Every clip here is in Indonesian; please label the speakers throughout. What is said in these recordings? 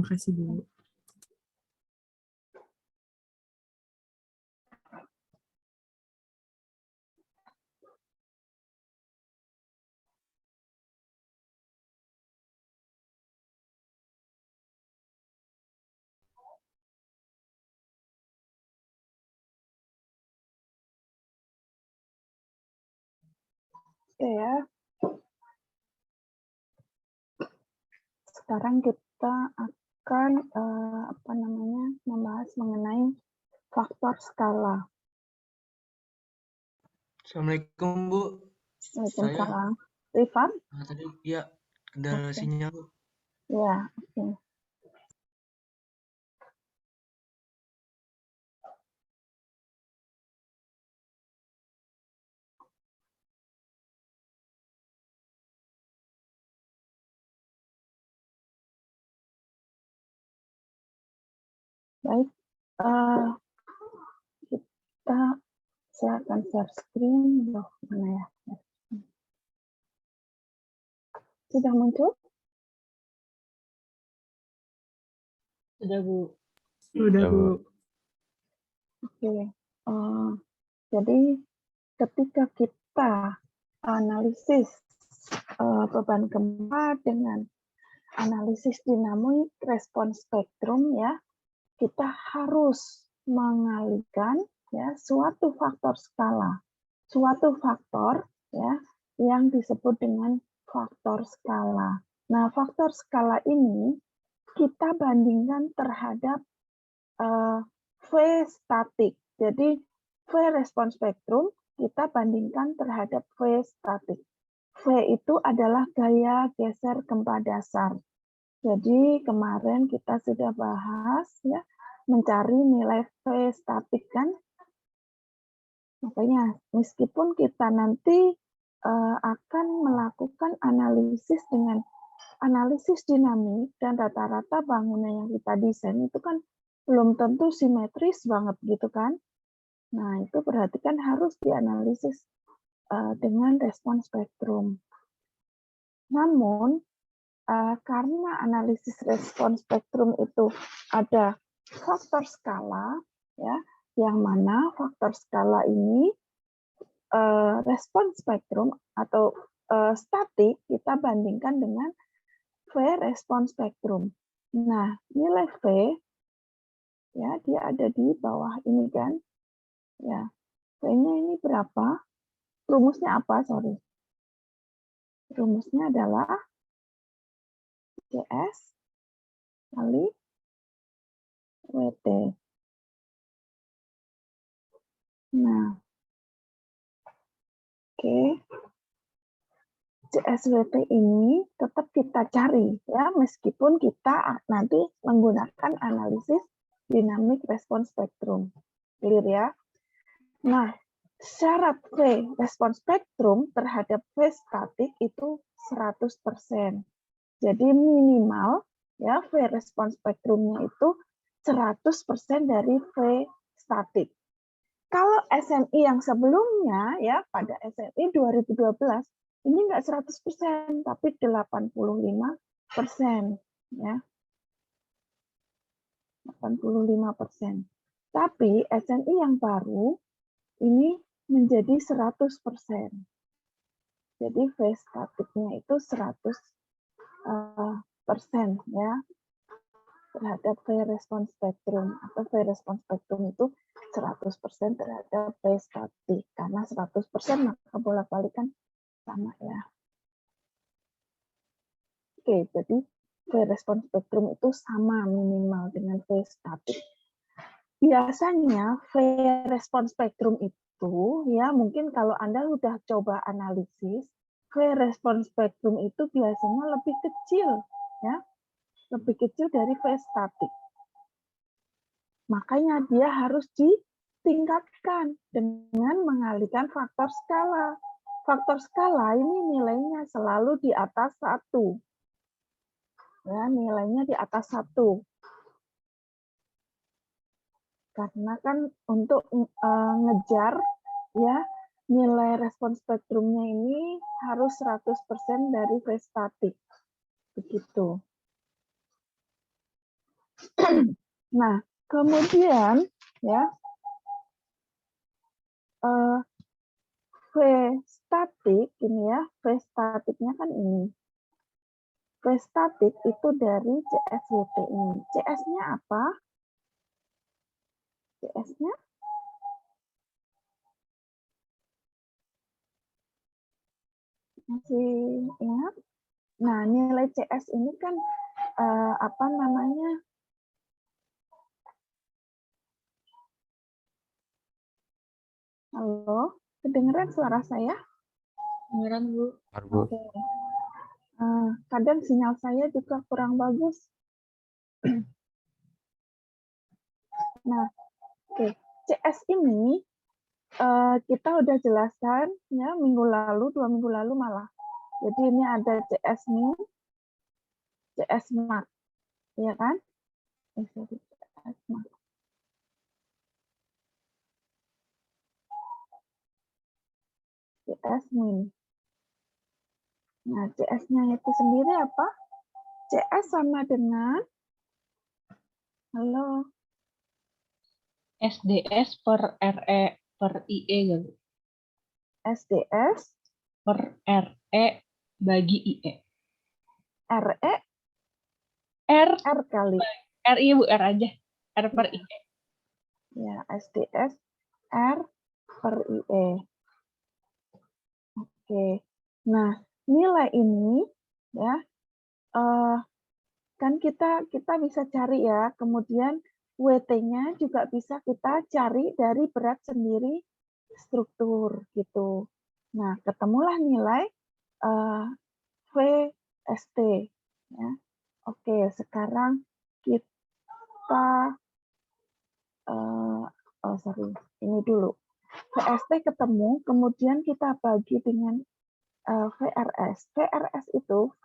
Speaker 1: Makasih, Bu.
Speaker 2: Oke ya. Sekarang kita akan membahas mengenai faktor skala.
Speaker 3: Assalamualaikum, Bu.
Speaker 2: Waalaikumsalam. Rifan?
Speaker 3: Tadi ya kendala sinyal, Bu.
Speaker 2: Ya, oke. Baik, saya akan share screen. Mana ya? Sudah muncul?
Speaker 1: Sudah, Bu. Sudah, Bu.
Speaker 2: Oke. Jadi ketika kita analisis beban gempa dengan analisis dinamik respons spektrum, ya, kita harus mengalihkan ya suatu faktor skala, suatu faktor ya yang disebut dengan faktor skala. Nah, faktor skala ini kita bandingkan terhadap V statik. Jadi V respons spektrum kita bandingkan terhadap V statik. V itu adalah gaya geser gempa dasar. Jadi kemarin kita sudah bahas ya mencari nilai V statik kan. Makanya meskipun kita nanti akan melakukan analisis dengan analisis dinamik dan rata-rata bangunan yang kita desain itu kan belum tentu simetris banget gitu kan. Nah, itu berarti kan harus dianalisis dengan respons spektrum. Namun, karena analisis respons spektrum itu ada faktor skala, ya, yang mana faktor skala ini respons spektrum atau statik kita bandingkan dengan V respons spektrum. Nah, nilai V ya dia ada di bawah ini kan. Ya. V-nya ini berapa? Rumusnya apa? Sorry. Rumusnya adalah CS kali WT. Nah, oke. CSWT ini tetap kita cari ya meskipun kita nanti menggunakan analisis dinamik respons spektrum. Clear ya? Nah, syarat V respons spektrum terhadap V statik itu 100%. Jadi minimal ya V respons spektrumnya itu 100% dari V statik. Kalau SNI yang sebelumnya ya pada SNI 2012 ini enggak 100% tapi 85% ya. 85%. Tapi SNI yang baru ini menjadi 100%. Jadi V statiknya itu 100% ya terhadap V respons spektrum atau V respons spektrum itu 100% terhadap V statik karena 100% maka bolak-balikan sama ya. Oke, jadi V respons spektrum itu sama minimal dengan V statik. Biasanya V respons spektrum itu ya mungkin kalau Anda sudah coba analisis V respons spektrum itu biasanya lebih kecil ya. Lebih kecil dari V statik. Makanya dia harus ditingkatkan dengan mengalihkan faktor skala. Faktor skala ini nilainya selalu di atas 1. Ya, nilainya di atas 1. Karena kan untuk ngejar ya nilai respons spektrumnya ini harus 100% dari V statik. Begitu. Nah, kemudian ya V statik ini ya, V statiknya kan ini. V statik itu dari CSWT ini. CS-nya apa? CS-nya masih ingat? Nah, nilai CS ini kan apa namanya? Halo, kedengeran suara saya?
Speaker 1: Beneran, Bu.
Speaker 2: Oke. Kadang sinyal saya juga kurang bagus. Nah, oke. CS ini kita udah jelaskan ya minggu lalu, 2 minggu lalu malah. Jadi ini ada CS min, CS max, ya kan? CS max. CS min. Nah, CS-nya itu sendiri apa? CS sama dengan, halo,
Speaker 1: SDS per RE per IE kan?
Speaker 2: SDS
Speaker 1: Per RE bagi IE.
Speaker 2: RE
Speaker 1: R
Speaker 2: R kali.
Speaker 1: RI Bu, R aja. R per IE.
Speaker 2: Ya, SDS R per IE. Oke. Nah, nilai ini ya kan kita bisa cari ya. Kemudian WT-nya juga bisa kita cari dari berat sendiri struktur gitu. Nah, ketemulah nilai VST ya. Oke, sekarang kita ini dulu. VST ketemu, kemudian kita bagi dengan VRS. VRS itu V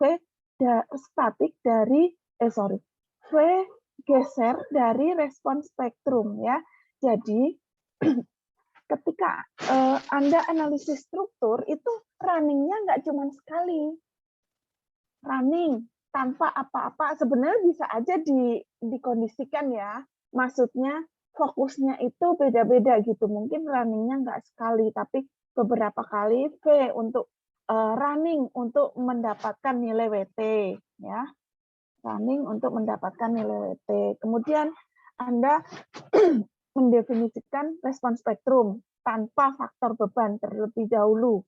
Speaker 2: statik dari V geser dari respons spektrum ya. Jadi ketika Anda analisis struktur itu running-nya nggak cuma sekali. Running tanpa apa-apa sebenarnya bisa aja dikondisikan ya. Maksudnya fokusnya itu beda-beda gitu. Mungkin running-nya nggak sekali, tapi beberapa kali V untuk running untuk mendapatkan nilai WT ya. Running untuk mendapatkan nilai WT. Kemudian Anda mendefinisikan respons spektrum tanpa faktor beban terlebih dahulu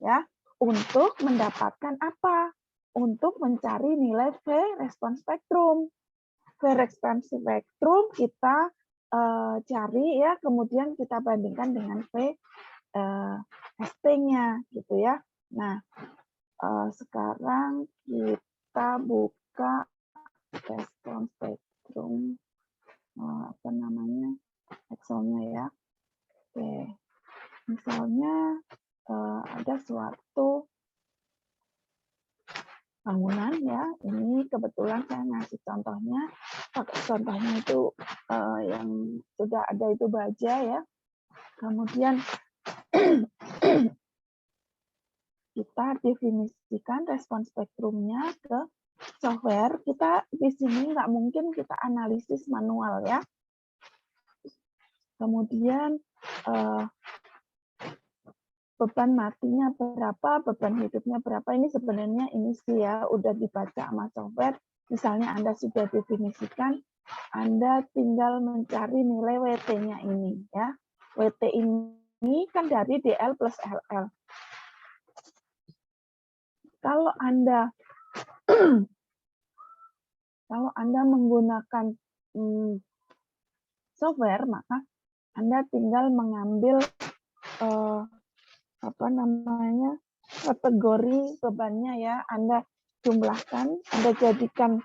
Speaker 2: ya untuk mendapatkan apa? Untuk mencari nilai V respons spektrum. V respons spektrum kita cari ya, kemudian kita bandingkan dengan V ST-nya gitu ya. Nah, sekarang kita buka respons spektrum apa namanya? Excel-nya ya. Oke. Misalnya ada suatu bangunan ya, ini kebetulan saya ngasih contohnya, contohnya itu yang sudah ada itu baja ya. Kemudian kita definisikan respons spektrumnya ke software. Kita di sini nggak mungkin kita analisis manual ya. Kemudian beban matinya berapa, beban hidupnya berapa, ini sebenarnya ini sih ya udah dibaca sama software. Misalnya Anda sudah definisikan, Anda tinggal mencari nilai WT-nya ini ya. WT ini kan dari DL plus LL. Kalau Anda menggunakan software, maka Anda tinggal mengambil apa namanya kategori bebannya ya, Anda jumlahkan, Anda jadikan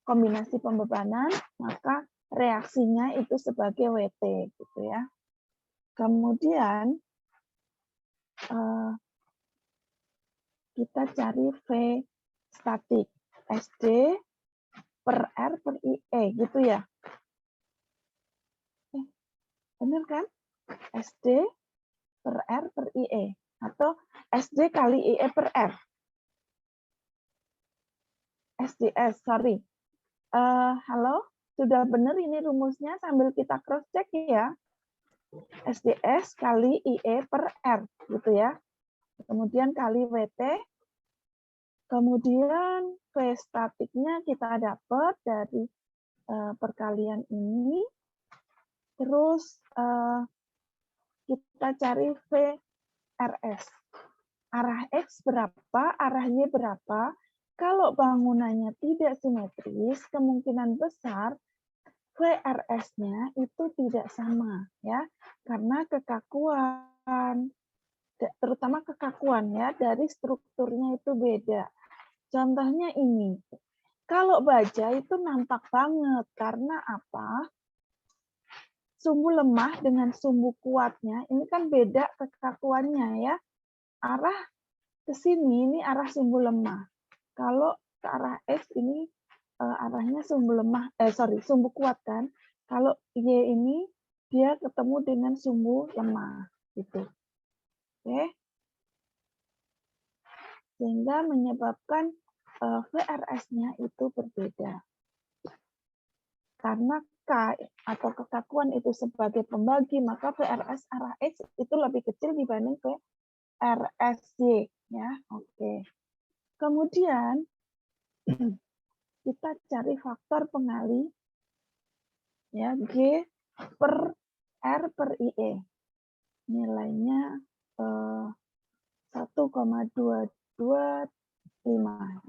Speaker 2: kombinasi pembebanan, maka reaksinya itu sebagai WT gitu ya. Kemudian kita cari V statik SD per R per IE gitu ya. Benar kan? SD per R per IE atau SD kali IE per R. SDS, sorry. Halo, sudah benar ini rumusnya sambil kita cross check ya. SDS kali IE per R gitu ya. Kemudian kali WT. Kemudian V statiknya kita dapat dari perkalian ini. Terus kita cari VRS. Arah X berapa, arah Y berapa. Kalau bangunannya tidak simetris, kemungkinan besar VRS-nya itu tidak sama ya, karena kekakuan, terutama kekakuan ya dari strukturnya itu beda. Contohnya ini, kalau baja itu nampak banget karena apa? Sumbu lemah dengan sumbu kuatnya ini kan beda kekakuannya ya. Arah ke sini ini arah sumbu lemah. Kalau ke arah X ini arahnya sumbu lemah, sumbu kuat kan. Kalau Y ini dia ketemu dengan sumbu lemah gitu. Oke. Sehingga menyebabkan VRS-nya itu berbeda. Karena K atau kekakuan itu sebagai pembagi, maka VRS arah X itu lebih kecil dibanding VRSY ya. Oke. Kemudian kita cari faktor pengali ya G per R per IE. Nilainya 1,225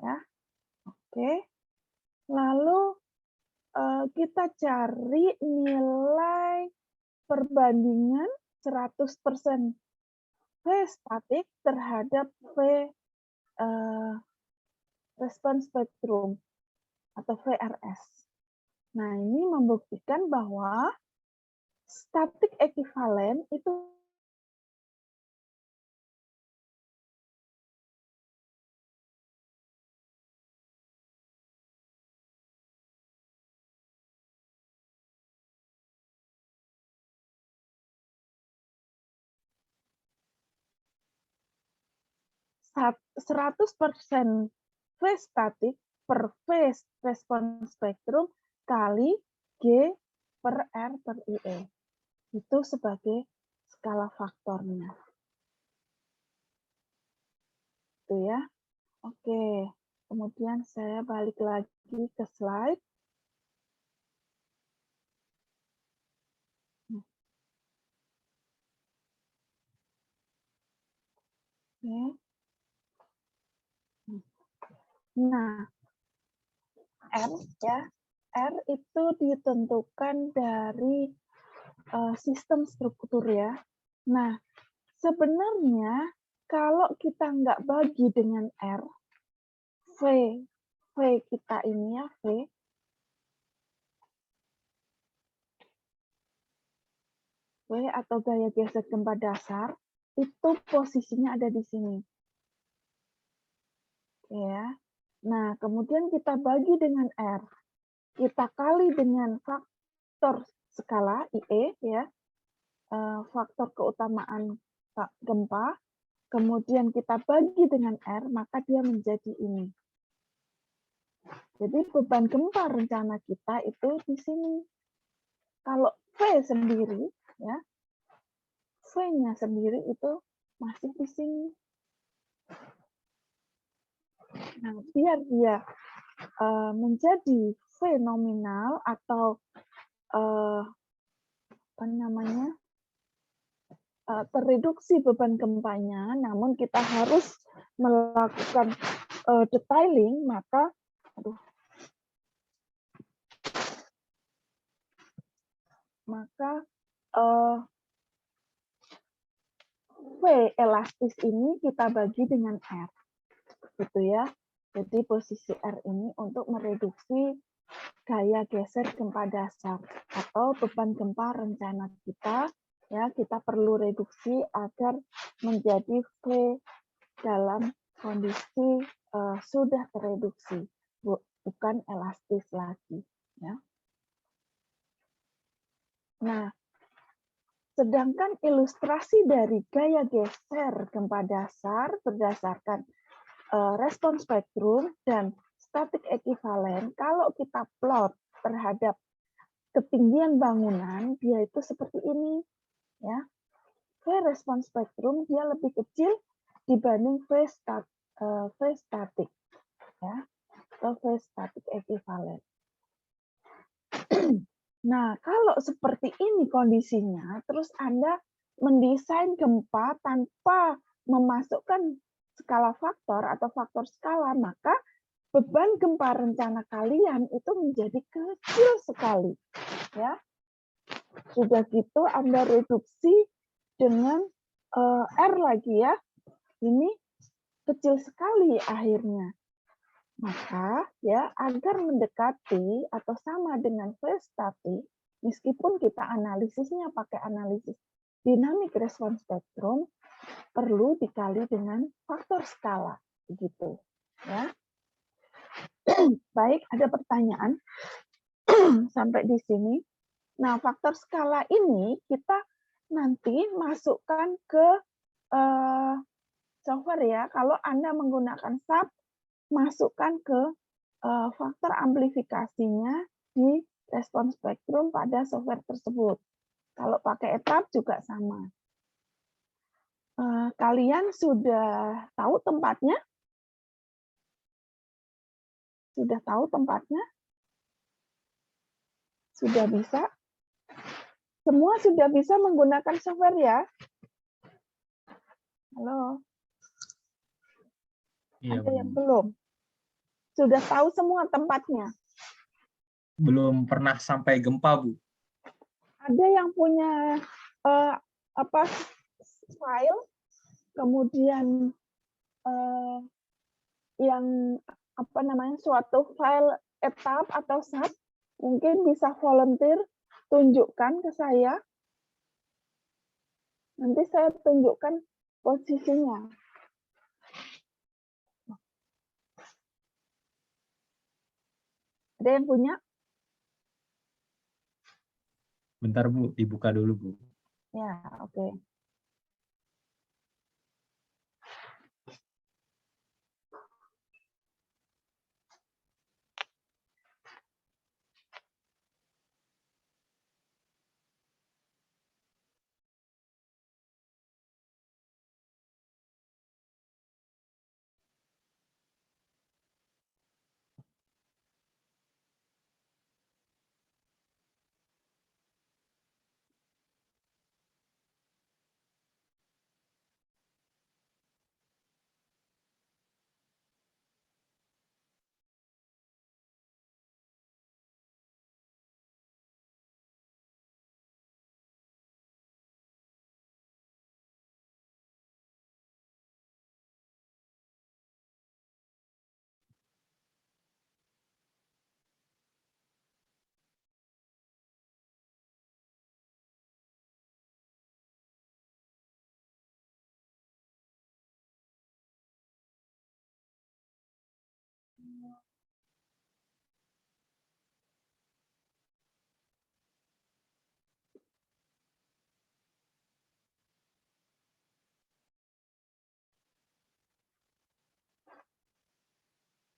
Speaker 2: ya. Oke. Lalu kita cari nilai perbandingan 100% V statik terhadap V respons spektrum atau VRS. Nah, ini membuktikan bahwa statik ekivalen itu saat 100% V statik per V respons spektrum kali G per R per IE. Itu sebagai skala faktornya. Itu ya. Oke. Kemudian saya balik lagi ke slide. Oke. Nah, R ya, R itu ditentukan dari sistem struktur ya. Nah, sebenarnya kalau kita nggak bagi dengan R, V kita ini ya, V atau gaya geser gempa dasar, itu posisinya ada di sini. Ya. Nah, kemudian kita bagi dengan R. Kita kali dengan faktor skala IE ya. Faktor keutamaan gempa. Kemudian kita bagi dengan R, maka dia menjadi ini. Jadi beban gempa rencana kita itu di sini. Kalau V sendiri ya. V-nya sendiri itu masih di sini. Nah, biar dia menjadi V nominal atau apa namanya tereduksi beban gempanya, namun kita harus melakukan detailing, maka V elastis ini kita bagi dengan R, gitu ya. Jadi posisi R ini untuk mereduksi gaya geser gempa dasar atau beban gempa rencana kita, ya kita perlu reduksi agar menjadi V dalam kondisi sudah tereduksi, bukan elastis lagi. Ya. Nah, sedangkan ilustrasi dari gaya geser gempa dasar berdasarkan respons spektrum dan static equivalent, kalau kita plot terhadap ketinggian bangunan, dia itu seperti ini, ya. V response spectrum dia lebih kecil dibanding V static, ya, atau V static equivalent. Nah, kalau seperti ini kondisinya, terus Anda mendesain gempa tanpa memasukkan skala faktor atau faktor skala, maka beban gempa rencana kalian itu menjadi kecil sekali. Ya, sudah gitu Anda reduksi dengan R lagi ya. Ini kecil sekali akhirnya. Maka ya agar mendekati atau sama dengan V static, meskipun kita analisisnya pakai analisis dynamic response spectrum, perlu dikali dengan faktor skala, begitu. Ya. Baik, ada pertanyaan sampai di sini. Nah, faktor skala ini kita nanti masukkan ke software ya. Kalau Anda menggunakan SAP, masukkan ke faktor amplifikasinya di respons spektrum pada software tersebut. Kalau pakai ETAP juga sama. Kalian sudah tahu tempatnya? Sudah tahu tempatnya? Sudah bisa? Semua sudah bisa menggunakan software ya? Halo?
Speaker 4: Iya,
Speaker 2: Ada yang belum? Sudah tahu semua tempatnya?
Speaker 4: belum pernah sampai gempa, Bu.
Speaker 2: Ada yang punya file, kemudian yang suatu file etap atau SAP, mungkin bisa volunteer tunjukkan ke saya. Nanti saya tunjukkan posisinya. Ada yang punya?
Speaker 4: Bentar, Bu, dibuka dulu, Bu.
Speaker 2: Ya, oke.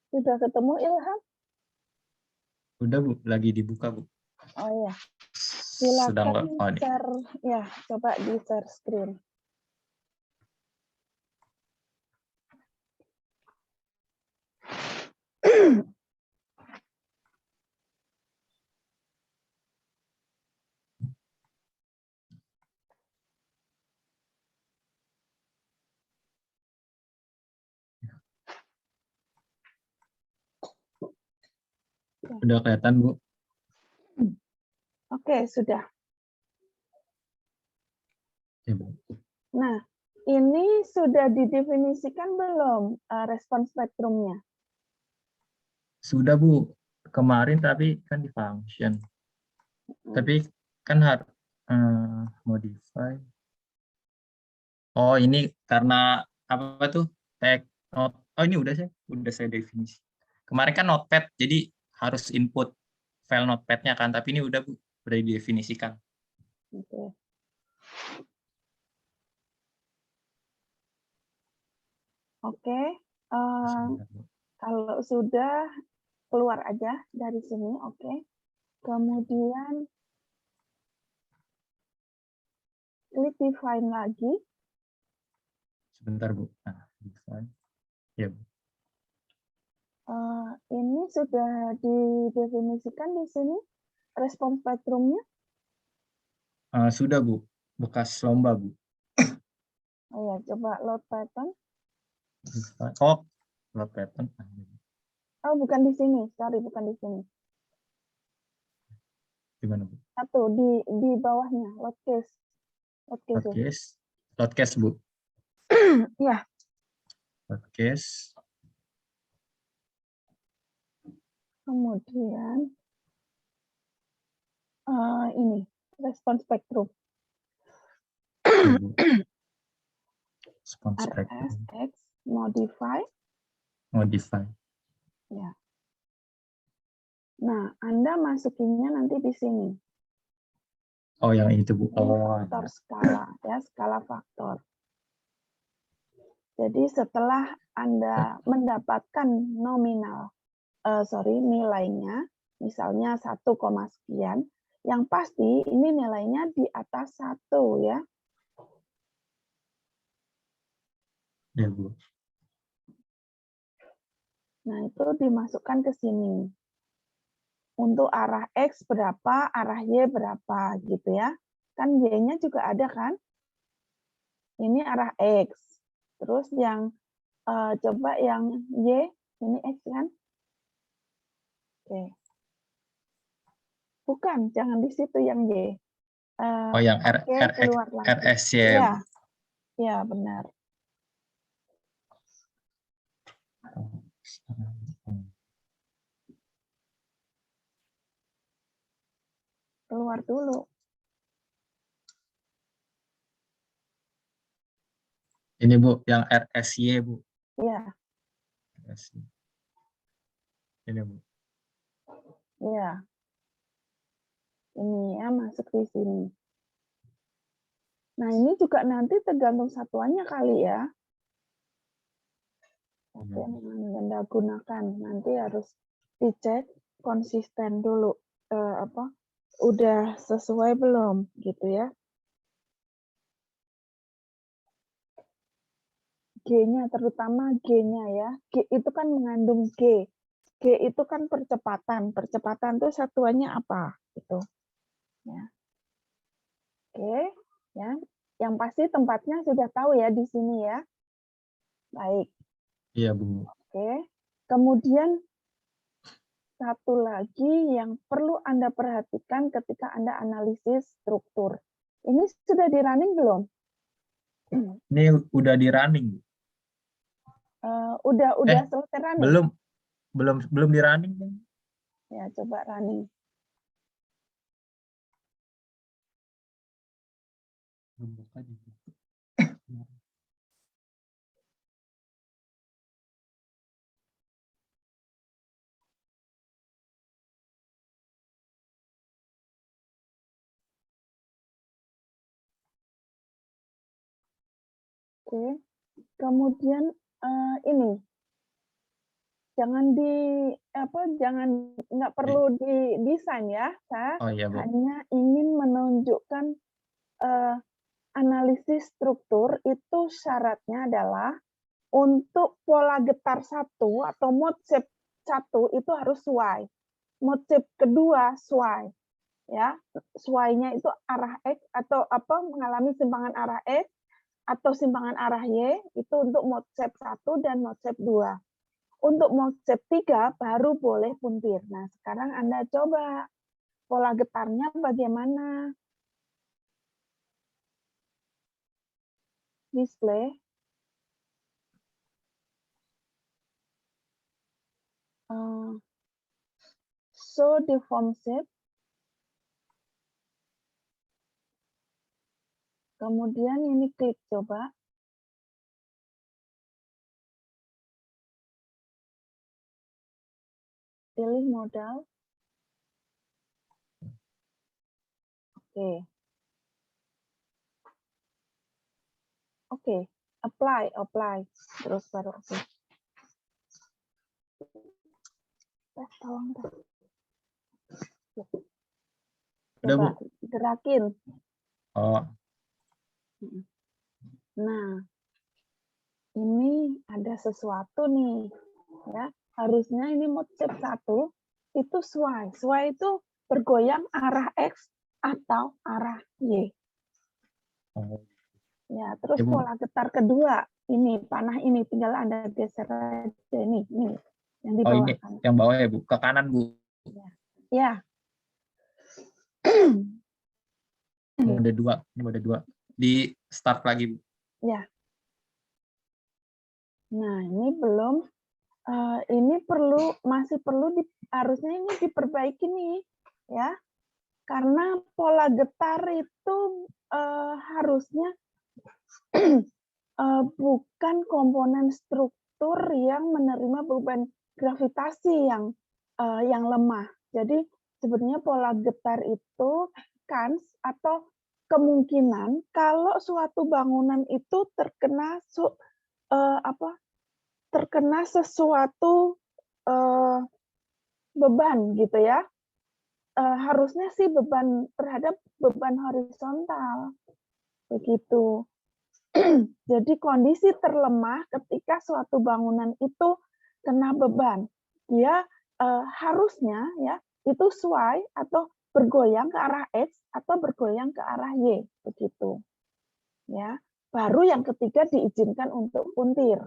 Speaker 2: Sudah ketemu Ilham?
Speaker 4: Udah, Bu, lagi dibuka, Bu.
Speaker 2: Oh iya.
Speaker 4: Sedang
Speaker 2: Silakan
Speaker 4: nggak? Oh, nih.
Speaker 2: share, ya, coba di share screen.
Speaker 4: Udah kelihatan, Bu.
Speaker 2: Oke, sudah.
Speaker 4: Ya, Bu.
Speaker 2: Nah, ini sudah didefinisikan belum respons spektrumnya?
Speaker 4: Sudah, Bu. Kemarin tapi kan di function. Tapi kan harus modify. Oh, ini karena apa tuh? Tag not. Oh, ini udah saya definisi. Kemarin kan notepad, jadi harus input file notepad-nya kan, tapi ini udah, Bu, udah didefinisikan.
Speaker 2: Oke. Oke.
Speaker 4: Sebentar, Bu.
Speaker 2: Kalau sudah, keluar aja dari sini, oke. Kemudian klik define lagi.
Speaker 4: Sebentar, Bu. Nah, define. Ya, Bu.
Speaker 2: Ini sudah didefinisikan di sini respons spektrumnya.
Speaker 4: Sudah, Bu. Bekas lomba, Bu.
Speaker 2: Oh ya, coba load pattern.
Speaker 4: Define. Oh, load pattern.
Speaker 2: Oh, bukan di sini. Sorry, bukan di sini.
Speaker 4: Gimana, Bu?
Speaker 2: Satu di bawahnya load case. Load
Speaker 4: Load
Speaker 2: case.
Speaker 4: case. Load case, Bu.
Speaker 2: Ya,
Speaker 4: Load case.
Speaker 2: kemudian ini respons spektrum.
Speaker 4: Ya, Bu. Respons spektrum.
Speaker 2: RSX modify.
Speaker 4: Modify.
Speaker 2: Ya. Nah, Anda masukinnya nanti di sini.
Speaker 4: Oh, yang itu, Bu.
Speaker 2: Ini
Speaker 4: Oh,
Speaker 2: faktor skala, ya, skala faktor. Jadi setelah Anda mendapatkan nominal, nilainya, misalnya 1, sekian, yang pasti ini nilainya di atas 1 ya.
Speaker 4: ya, Bu.
Speaker 2: Nah, itu dimasukkan ke sini. Untuk arah X berapa, arah Y berapa gitu ya. Kan Y-nya juga ada kan? Ini arah X. Terus yang coba yang Y, ini X kan? Oke. Bukan, jangan di situ yang Y.
Speaker 4: Oh, yang
Speaker 2: Oke, keluar lagi.
Speaker 4: RSY.
Speaker 2: Ya, ya benar. Keluar dulu.
Speaker 4: Ini, Bu, yang RSY, Bu.
Speaker 2: Ya,
Speaker 4: RSY. Ini, Bu.
Speaker 2: ya. Ini ya masuk di sini. Nah, ini juga nanti tergantung satuannya kali ya. Oke, yang Anda gunakan nanti harus dicek konsisten dulu. Udah sesuai belum gitu ya. G-nya, terutama G-nya ya. G itu kan mengandung G. G itu kan percepatan. Percepatan itu satuannya apa? Gitu. Ya. Oke, ya. Yang pasti tempatnya sudah tahu ya di sini ya. Baik.
Speaker 4: Iya, Bu.
Speaker 2: Oke. Kemudian satu lagi yang perlu Anda perhatikan ketika Anda analisis struktur. Ini sudah di running belum?
Speaker 4: Ini udah di running, Bu.
Speaker 2: Udah selesai running?
Speaker 4: Belum di running, Bu.
Speaker 2: Ya, coba running.
Speaker 4: Belum buka juga.
Speaker 2: Oke. Kemudian ini jangan nggak perlu didesain ya. Saya
Speaker 4: Oh, iya, Bu.
Speaker 2: hanya ingin menunjukkan analisis struktur itu syaratnya adalah untuk pola getar 1 atau mode shape 1 itu harus Y. Mode shape kedua Y. Ya, Y-nya itu arah X atau mengalami simpangan arah X atau simpangan arah Y itu untuk mode shape 1 dan mode shape 2. Untuk mode shape 3 baru boleh puntir. Nah, sekarang Anda coba pola getarnya bagaimana? Display. Show the form shape. Kemudian ini klik coba. Pilih modal. Oke. Oke, apply. Terus baru oke. Tolong deh.
Speaker 4: Udah, Bu.
Speaker 2: Coba gerakin.
Speaker 4: Oh,
Speaker 2: Nah, ini ada sesuatu nih, ya. Harusnya ini mode shape 1 itu sway. Sway itu bergoyang arah X atau arah Y.
Speaker 4: oh.
Speaker 2: Ya, terus
Speaker 4: Ya, Bu.
Speaker 2: pola getar kedua ini panah ini tinggal Anda geser aja ini yang di
Speaker 4: Oh,
Speaker 2: bawah
Speaker 4: ini
Speaker 2: kan.
Speaker 4: yang bawah ya, Bu. Ke kanan, Bu.
Speaker 2: Ya.
Speaker 4: Mode 2. Ini mode 2. Di start lagi, Bu.
Speaker 2: Ya. Nah, ini belum ini masih perlu harusnya ini diperbaiki nih, ya. Karena pola getar itu harusnya bukan komponen struktur yang menerima beban gravitasi yang lemah. Jadi sebenarnya pola getar itu kans atau kemungkinan kalau suatu bangunan itu terkena terkena sesuatu beban gitu ya. Harusnya sih beban terhadap beban horizontal begitu. Jadi kondisi terlemah ketika suatu bangunan itu kena beban, dia harusnya ya itu sway atau bergoyang ke arah X atau bergoyang ke arah Y begitu. Ya, baru yang ketiga diizinkan untuk puntir.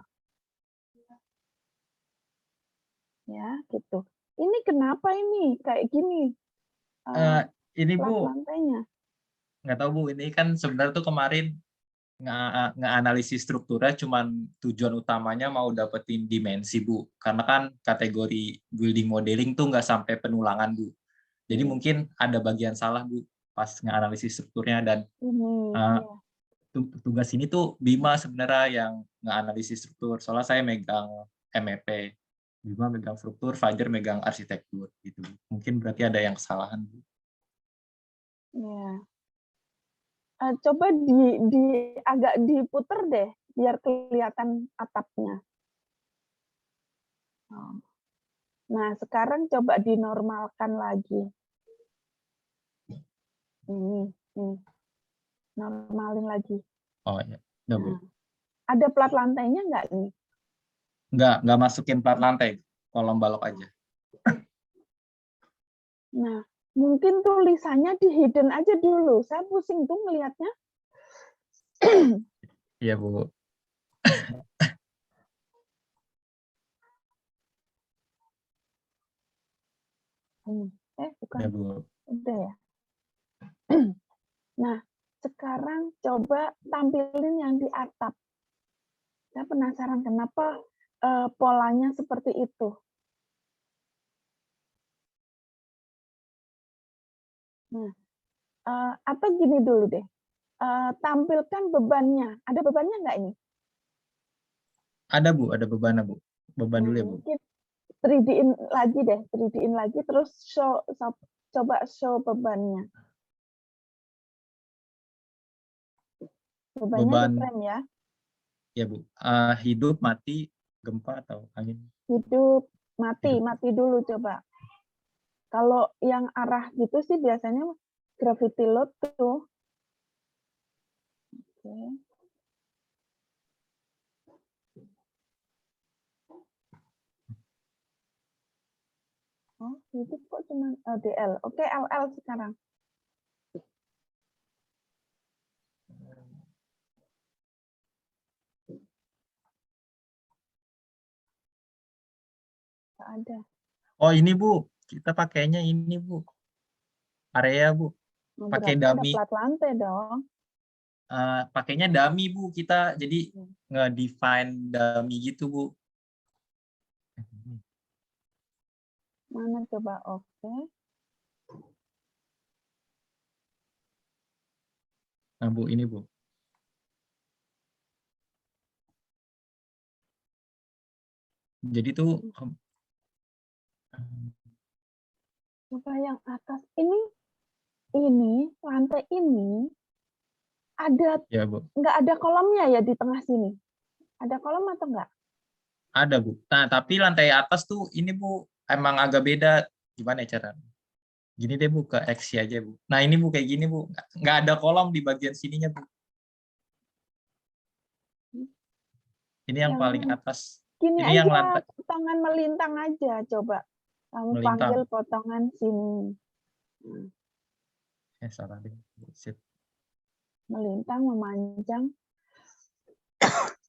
Speaker 2: Ya, gitu. Ini kenapa ini kayak gini?
Speaker 4: Ini,
Speaker 2: Plat
Speaker 4: Bu.
Speaker 2: lantainya.
Speaker 4: Nggak tahu, Bu. Ini kan sebenarnya tuh kemarin nge-analisis strukturnya cuman tujuan utamanya mau dapetin dimensi, Bu. Karena kan kategori building modeling tuh nggak sampai penulangan, Bu. Jadi mungkin ada bagian salah, Bu, pas nge-analisis strukturnya. Dan tugas ini tuh Bima sebenarnya yang nge-analisis struktur. Soalnya saya megang MEP. Bima megang struktur, Fajar megang arsitektur. Gitu. Mungkin berarti ada yang kesalahan, Bu.
Speaker 2: Ya. Coba agak diputer deh biar kelihatan atapnya. Nah, sekarang coba dinormalkan lagi. Ini. Normalin lagi.
Speaker 4: Oh ya, udah, Bu.
Speaker 2: Nah, ada plat lantainya nggak nih?
Speaker 4: Nggak masukin plat lantai, kolom balok aja.
Speaker 2: Nah, mungkin tulisannya di hidden aja dulu. Saya pusing tuh ngelihatnya.
Speaker 4: Iya, Bu.
Speaker 2: Bukan.
Speaker 4: Ya, Bu.
Speaker 2: Udah ya. Nah, sekarang coba tampilin yang di atap. Saya penasaran kenapa polanya seperti itu. Nah, atau gini dulu deh. Tampilkan bebannya. Ada bebannya nggak ini?
Speaker 4: Ada, Bu. Ada beban, Bu. Beban dulu ya, Bu.
Speaker 2: Mungkin 3D-in lagi deh. 3D-in lagi terus coba show bebannya. Bebannya
Speaker 4: Beban,
Speaker 2: di frame ya.
Speaker 4: ya, Bu. Hidup, mati, gempa, atau angin?
Speaker 2: Hidup, mati
Speaker 4: Hidup.
Speaker 2: dulu coba. Kalau yang arah gitu sih biasanya gravity load tuh. Oke. Oh, hidup kok cuma LDL. Oke, LL sekarang. Nggak ada.
Speaker 4: Oh, ini, Bu. Kita pakainya ini, Bu. Area, Bu. Pakai
Speaker 2: Berarti ada
Speaker 4: dummy.
Speaker 2: plat lantai dong.
Speaker 4: Pakainya dummy, Bu. Kita jadi nge-define dummy gitu, Bu.
Speaker 2: Mana coba? Oke.
Speaker 4: Nah, Bu. Ini, Bu. Jadi tuh
Speaker 2: Coba yang atas ini lantai ini ada
Speaker 4: ya, Bu.
Speaker 2: nggak ada kolomnya ya di tengah sini? Ada kolom atau enggak?
Speaker 4: Ada, Bu. Nah, tapi lantai atas tuh ini, Bu, emang agak beda. Gimana ya cara? Gini deh, Bu, ke X aja, Bu. Nah, ini, Bu, kayak gini, Bu. Nggak ada kolom di bagian sininya, Bu. Ini yang paling
Speaker 2: Yang
Speaker 4: atas.
Speaker 2: gini
Speaker 4: Ini yang
Speaker 2: aja,
Speaker 4: lantai
Speaker 2: potongan melintang aja, coba. Kamu
Speaker 4: melintang.
Speaker 2: panggil potongan sini.
Speaker 4: Salah deh. Sip.
Speaker 2: Melintang, memanjang.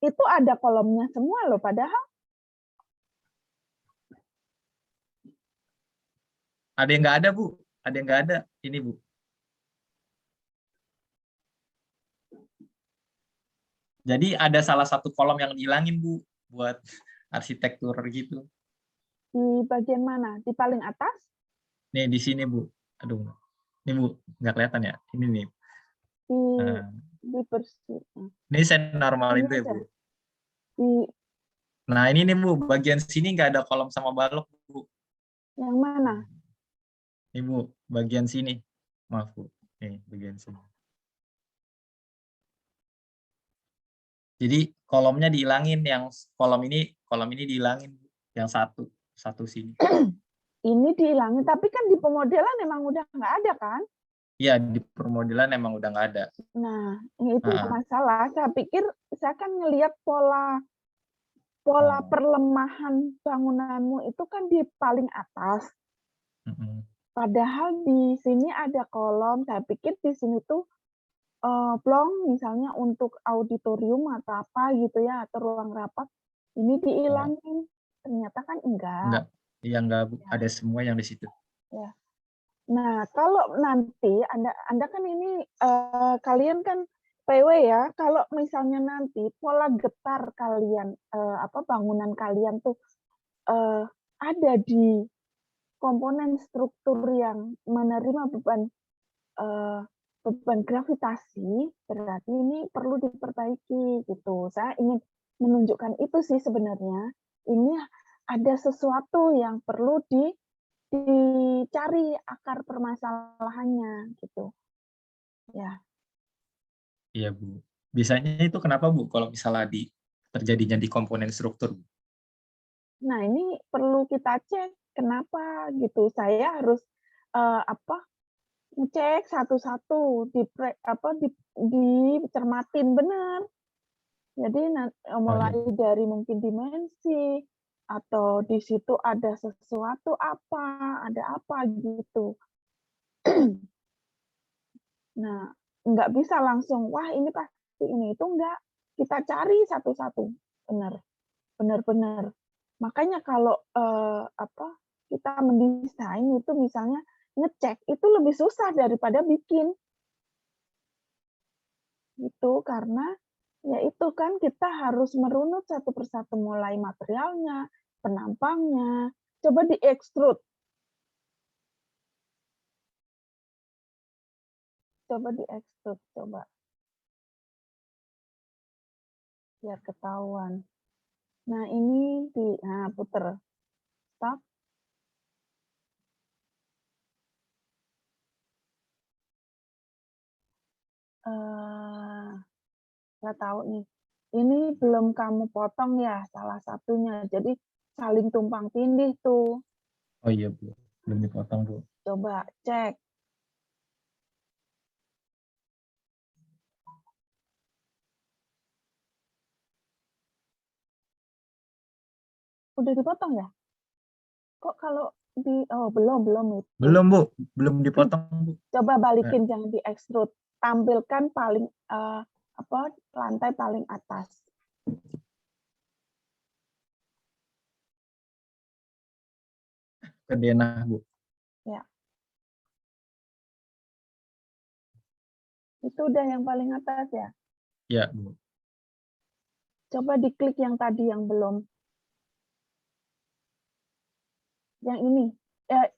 Speaker 2: Itu ada kolomnya semua loh, padahal.
Speaker 4: Ada yang nggak ada, Bu. Ada yang nggak ada. Ini, Bu. Jadi ada salah satu kolom yang dihilangin, Bu, buat arsitektur gitu.
Speaker 2: Di bagian mana? Di paling atas?
Speaker 4: Nih, di sini, Bu. Aduh. Ini, Bu. Nggak kelihatan ya? Ini nih.
Speaker 2: Di
Speaker 4: Nah,
Speaker 2: di bersih.
Speaker 4: ini saya normalin
Speaker 2: Ini
Speaker 4: tuh ya,
Speaker 2: ada.
Speaker 4: Bu.
Speaker 2: Di
Speaker 4: Nah, ini nih, Bu. Bagian sini nggak ada kolom sama balok, Bu.
Speaker 2: yang mana?
Speaker 4: Ini, Bu. Bagian sini. Maaf, Bu. Nih, bagian sini. Jadi kolomnya dihilangin, yang kolom ini dihilangin, yang satu sini.
Speaker 2: Ini dihilangin, tapi kan di pemodelan memang udah nggak ada kan?
Speaker 4: Iya, di permodelan emang udah nggak ada.
Speaker 2: Nah, itu nggak
Speaker 4: Nah,
Speaker 2: masalah. Saya pikir saya kan ngelihat pola
Speaker 4: oh,
Speaker 2: pelemahan bangunanmu itu kan di paling atas.
Speaker 4: mm-mm.
Speaker 2: Padahal di sini ada kolom. Saya pikir di sini tuh plong misalnya untuk auditorium atau apa gitu ya, atau ruang rapat. Ini
Speaker 4: Oh,
Speaker 2: dihilangin. Ternyata kan enggak.
Speaker 4: enggak. Iya, enggak, Bu.
Speaker 2: Ya,
Speaker 4: Ada semua yang di situ.
Speaker 2: ya. Nah, kalau nanti Anda kan ini kalian kan PW ya, kalau misalnya nanti pola getar kalian bangunan kalian tuh ada di komponen struktur yang menerima eh, beban gravitasi, berarti ini perlu diperbaiki gitu. Saya ingin menunjukkan itu sih sebenarnya. Ini ada sesuatu yang perlu dicari akar permasalahannya gitu. Ya.
Speaker 4: Iya, Bu. Biasanya itu kenapa, Bu? Kalau misalnya terjadinya di komponen struktur, Bu?
Speaker 2: Nah, ini perlu kita cek kenapa gitu. Saya harus ngecek satu-satu, dicermatin benar. Jadi
Speaker 4: Oh, iya,
Speaker 2: mulai
Speaker 4: Bu.
Speaker 2: dari mungkin dimensi atau di situ ada sesuatu apa, ada apa gitu. Nah, nggak bisa langsung, wah ini pasti ini itu enggak. Kita cari satu-satu, benar, benar-benar. Makanya kalau kita mendesain itu misalnya ngecek itu lebih susah daripada bikin, gitu karena ya itu kan kita harus merunut satu persatu mulai materialnya, penampangnya, coba diekstrud, coba biar ketahuan. Nah ini puter, stop. Nggak tahu nih. Ini belum kamu potong ya salah satunya. Jadi saling tumpang tindih tuh.
Speaker 4: Oh, iya, Bu. Belum dipotong, Bu.
Speaker 2: Coba cek. Udah dipotong ya? Kok kalau belum itu.
Speaker 4: Belum, Bu. Belum dipotong, Bu.
Speaker 2: Coba
Speaker 4: Eh,
Speaker 2: balikin jangan diekstrud. Tampilkan paling lantai paling atas.
Speaker 4: ke denah, Bu.
Speaker 2: Ya. Itu udah yang paling atas ya.
Speaker 4: Iya, Bu.
Speaker 2: Coba diklik yang tadi yang belum. Yang ini.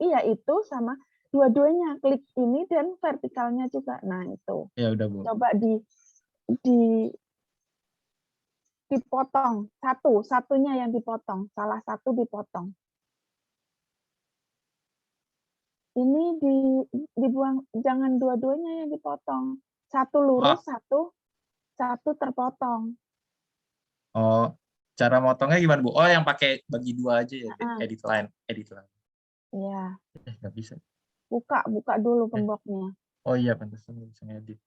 Speaker 2: Iya itu sama dua-duanya. Klik ini dan vertikalnya juga. Nah, itu.
Speaker 4: Ya udah, Bu.
Speaker 2: Coba dipotong. Satunya yang dipotong. Salah satu dipotong. Ini dibuang, jangan dua-duanya yang dipotong. Satu lurus,
Speaker 4: Oh,
Speaker 2: satu terpotong.
Speaker 4: oh, Cara motongnya gimana, Bu? Oh, yang pakai bagi dua aja ya, edit line.
Speaker 2: Iya,
Speaker 4: Nggak bisa.
Speaker 2: buka dulu gemboknya.
Speaker 4: Oh iya, pantesan nggak bisa ngedit.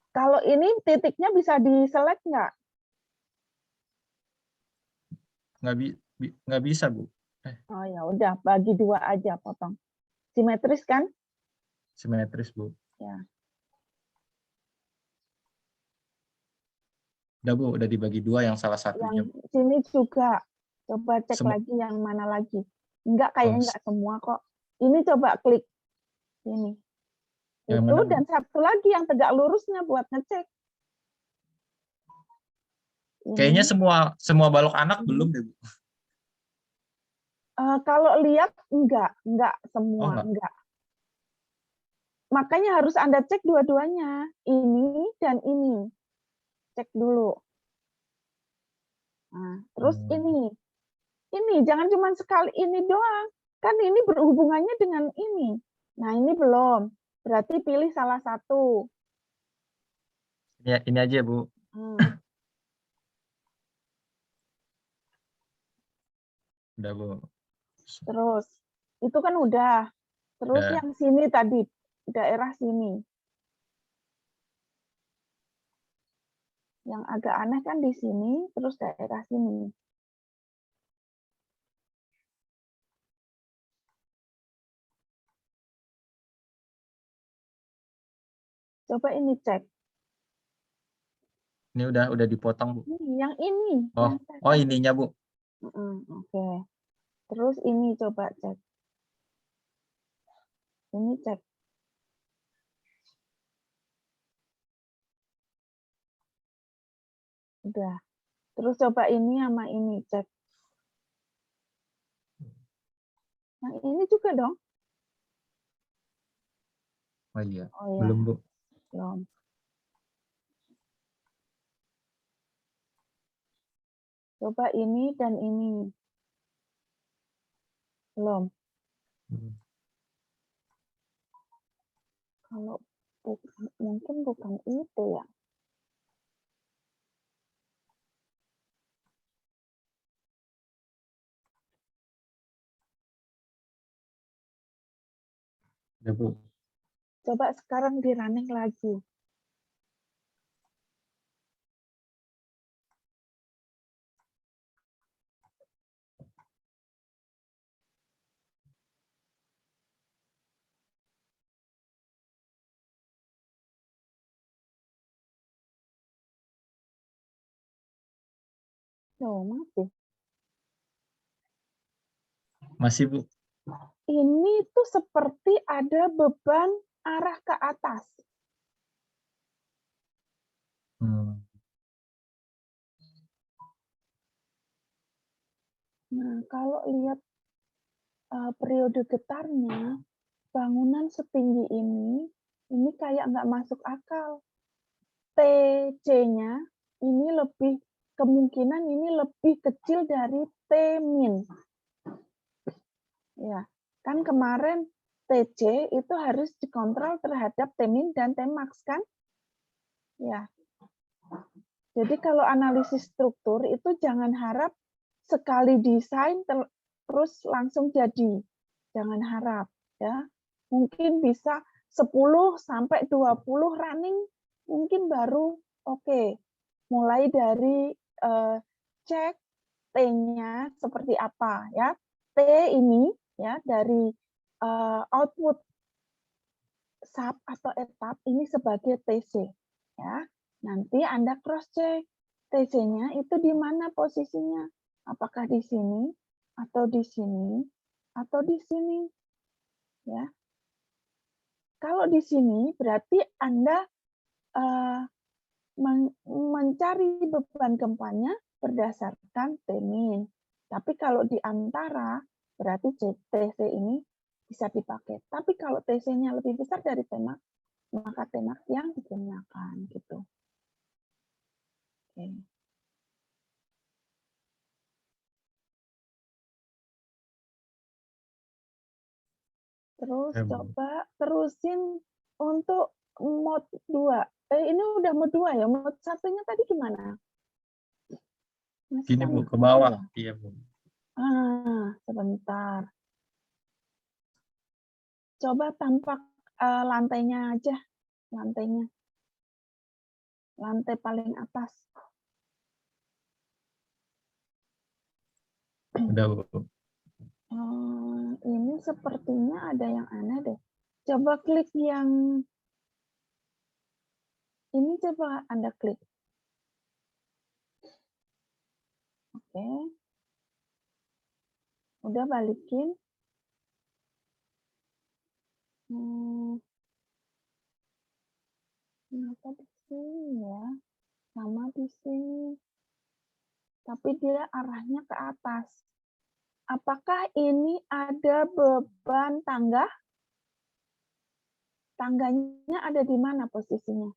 Speaker 2: Kalau ini titiknya bisa di-select nggak?
Speaker 4: Nggak bisa, Bu.
Speaker 2: Oh ya udah, bagi dua aja potong. Simetris kan?
Speaker 4: Simetris, Bu.
Speaker 2: Ya.
Speaker 4: Udah, Bu. Udah dibagi dua yang salah satunya.
Speaker 2: Yang sini juga. Coba cek
Speaker 4: Semua.
Speaker 2: lagi yang mana lagi. Enggak,
Speaker 4: Oh,
Speaker 2: kayaknya enggak semua kok. Ini coba klik. Ini.
Speaker 4: yang
Speaker 2: Itu
Speaker 4: mana, Bu?
Speaker 2: dan satu lagi yang tegak lurusnya buat ngecek.
Speaker 4: Kayaknya
Speaker 2: Ini.
Speaker 4: semua balok anak
Speaker 2: Ini.
Speaker 4: belum deh, Bu.
Speaker 2: Kalau lihat enggak
Speaker 4: Oh,
Speaker 2: semua,
Speaker 4: enggak.
Speaker 2: enggak. Makanya harus Anda cek dua-duanya. Ini dan ini. Cek dulu. Nah, terus ini. Ini jangan cuma sekali ini doang. Kan ini berhubungannya dengan ini. Nah, ini belum. Berarti pilih salah satu.
Speaker 4: Ini aja, Bu. Udah, Bu.
Speaker 2: Terus, itu kan udah. Terus
Speaker 4: Udah.
Speaker 2: yang sini tadi, daerah sini. Yang agak aneh kan di sini, terus daerah sini. Coba ini cek.
Speaker 4: Ini udah dipotong, Bu.
Speaker 2: Yang ini.
Speaker 4: Oh, ininya, Bu.
Speaker 2: Oke. Terus ini coba cek. Ini cek. Udah. Terus coba ini sama ini cek. Nah, ini juga dong.
Speaker 4: Oh iya.
Speaker 2: Oh ya.
Speaker 4: Belum, Bu.
Speaker 2: Belum. Coba ini dan ini. Belum. Kalau mungkin bukan itu ya.
Speaker 4: Udah, Bu.
Speaker 2: Coba sekarang di running lagi. Oh, mati.
Speaker 4: Masih, Bu.
Speaker 2: Ini tuh seperti ada beban arah ke atas. Nah, kalau lihat periode getarnya, bangunan setinggi ini kayak nggak masuk akal. TC-nya ini kemungkinan ini lebih kecil dari T-min. Ya, kan kemarin TC itu harus dikontrol terhadap T-min dan T-max kan? Ya. Jadi kalau analisis struktur itu jangan harap sekali desain terus langsung jadi. Jangan harap ya. Mungkin bisa 10 sampai 20 running mungkin baru oke. Mulai dari cek T-nya seperti apa ya. T ini ya dari output sub atau etap ini sebagai TC ya. Nanti Anda cross check TC-nya itu di mana posisinya? Apakah di sini atau di sini atau di sini ya. Kalau di sini berarti Anda mencari beban gempanya berdasarkan T-min. Tapi kalau di antara berarti TC ini bisa dipakai. Tapi kalau TC-nya lebih besar dari T-max, maka T-max yang digunakan gitu. Oke. Terus coba terusin untuk mode 2. Ini udah mode 2 ya. Mode satunya tadi gimana? Mas
Speaker 4: Gini
Speaker 2: kan
Speaker 4: Bu, ke
Speaker 2: ini
Speaker 4: bawah.
Speaker 2: ya.
Speaker 4: Iya Bu.
Speaker 2: Sebentar. Coba tampak lantainya aja, lantainya. Lantai paling atas.
Speaker 4: Udah Bu.
Speaker 2: Ini sepertinya ada yang aneh deh. Coba klik yang ini, coba Anda klik. Oke. Udah balikin. Kenapa di sini ya? Sama di sini. Tapi dia arahnya ke atas. Apakah ini ada beban tangga? Tangganya ada di mana posisinya?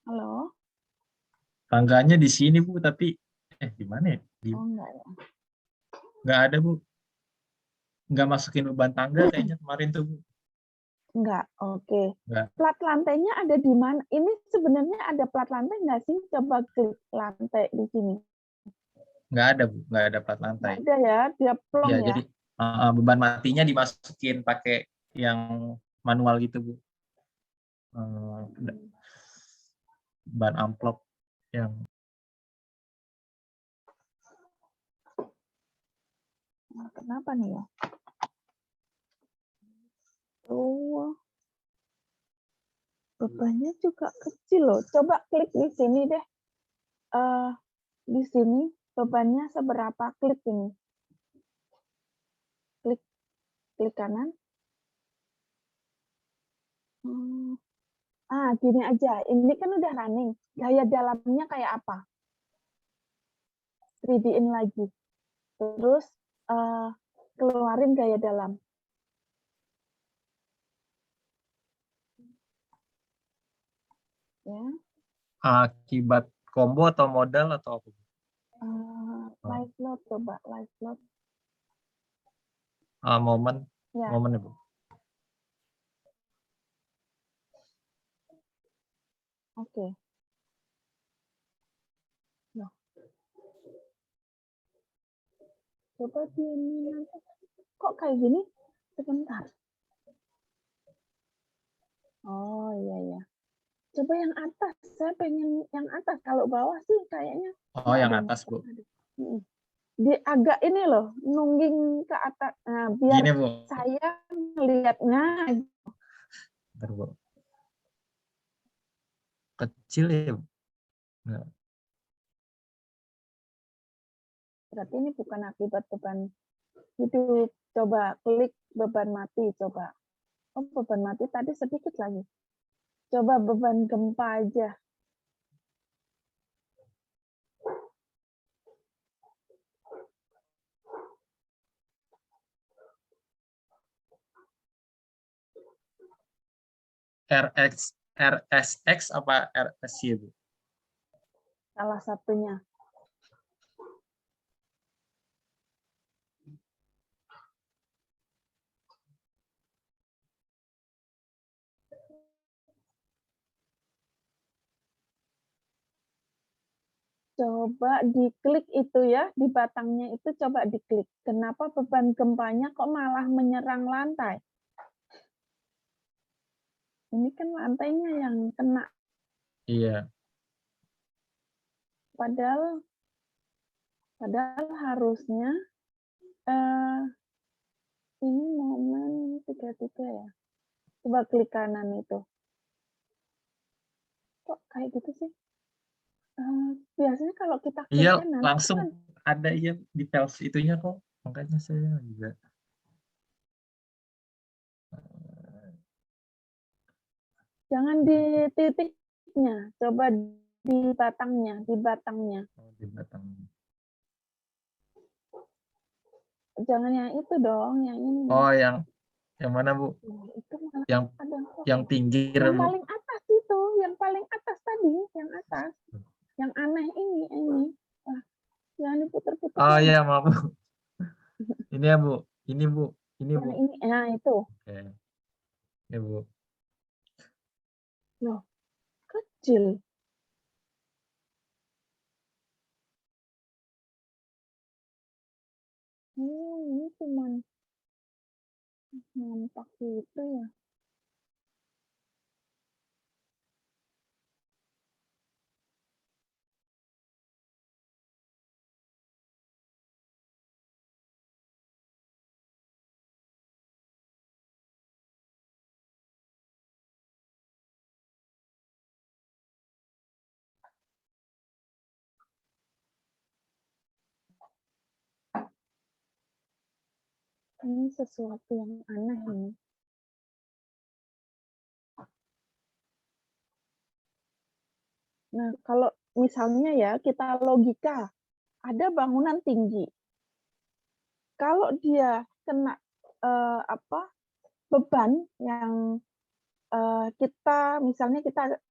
Speaker 2: Halo?
Speaker 4: Tangganya di sini Bu, tapi di mana ya?
Speaker 2: Oh, enggak ya.
Speaker 4: Nggak ada Bu. Nggak masukin beban tangga kayaknya kemarin tuh Bu.
Speaker 2: Enggak, oke.
Speaker 4: Nggak.
Speaker 2: Plat lantainya ada di mana? Ini sebenarnya ada plat lantai nggak sih? Coba klik lantai di sini.
Speaker 4: Nggak ada Bu, nggak ada plat
Speaker 2: Nggak
Speaker 4: lantai.
Speaker 2: ada ya, dia plong
Speaker 4: Ya,
Speaker 2: ya.
Speaker 4: jadi beban matinya dimasukin pakai yang manual gitu Bu. Ban amplop yang
Speaker 2: Kenapa nih ya? Oh, bebannya juga kecil loh. Coba klik di sini deh. Di sini bebannya seberapa? Klik ini. Klik kanan. Gini aja. Ini kan udah running. Gaya dalamnya kayak apa? 3D-in lagi. Terus keluarin gaya dalam. Ya.
Speaker 4: akibat combo atau modal atau apa?
Speaker 2: Live load, coba live load.
Speaker 4: Momen
Speaker 2: Ya.
Speaker 4: ya Bu.
Speaker 2: Oke. Loh. Coba ini nanti. Kok kayak gini? Sebentar. Oh iya ya. Coba yang atas. Saya pengen yang atas. Kalau bawah sih kayaknya.
Speaker 4: Oh, yang atas Bu.
Speaker 2: Di agak ini loh, nungging ke atas. Nah, biar
Speaker 4: Gini Bu.
Speaker 2: saya melihatnya.
Speaker 4: Bentar, Bu. Kecil ya Bu. Nggak.
Speaker 2: Berarti ini bukan akibat beban hidup. Coba klik beban mati, coba. Oh, beban mati tadi sedikit lagi. Coba beban gempa aja.
Speaker 4: RSX apa RSY Bu?
Speaker 2: Salah satunya. Coba diklik itu ya, di batangnya itu coba diklik. Kenapa beban gempanya kok malah menyerang lantai? Ini kan lantainya yang kena.
Speaker 4: Iya.
Speaker 2: Padahal harusnya ini momen 33 ya. Coba klik kanan itu. Kok kayak gitu sih? Biasanya kalau kita klik
Speaker 4: Iya,
Speaker 2: kanan,
Speaker 4: langsung
Speaker 2: kan
Speaker 4: ada details itunya kok. Makanya saya juga.
Speaker 2: jangan di titiknya, coba di batangnya,
Speaker 4: Oh, di batang.
Speaker 2: Jangan yang itu dong, yang ini.
Speaker 4: Oh, yang mana Bu?
Speaker 2: Itu malah
Speaker 4: Yang
Speaker 2: ada
Speaker 4: yang pinggir
Speaker 2: yang
Speaker 4: Bu.
Speaker 2: paling atas itu, yang paling atas tadi, yang atas. Yang aneh ini. Wah, jangan diputer-puter.
Speaker 4: Oh iya, maaf Bu. Ini ya Bu. Ini Bu. Ini
Speaker 2: Yang
Speaker 4: Bu.
Speaker 2: ini, nah itu.
Speaker 4: Oke. Ya Bu.
Speaker 2: Loh, kecil. ini cuman nampak gitu ya. Ini sesuatu yang aneh ini. Nah, kalau misalnya ya kita logika, ada bangunan tinggi. Kalau dia kena beban yang kita misalnya kita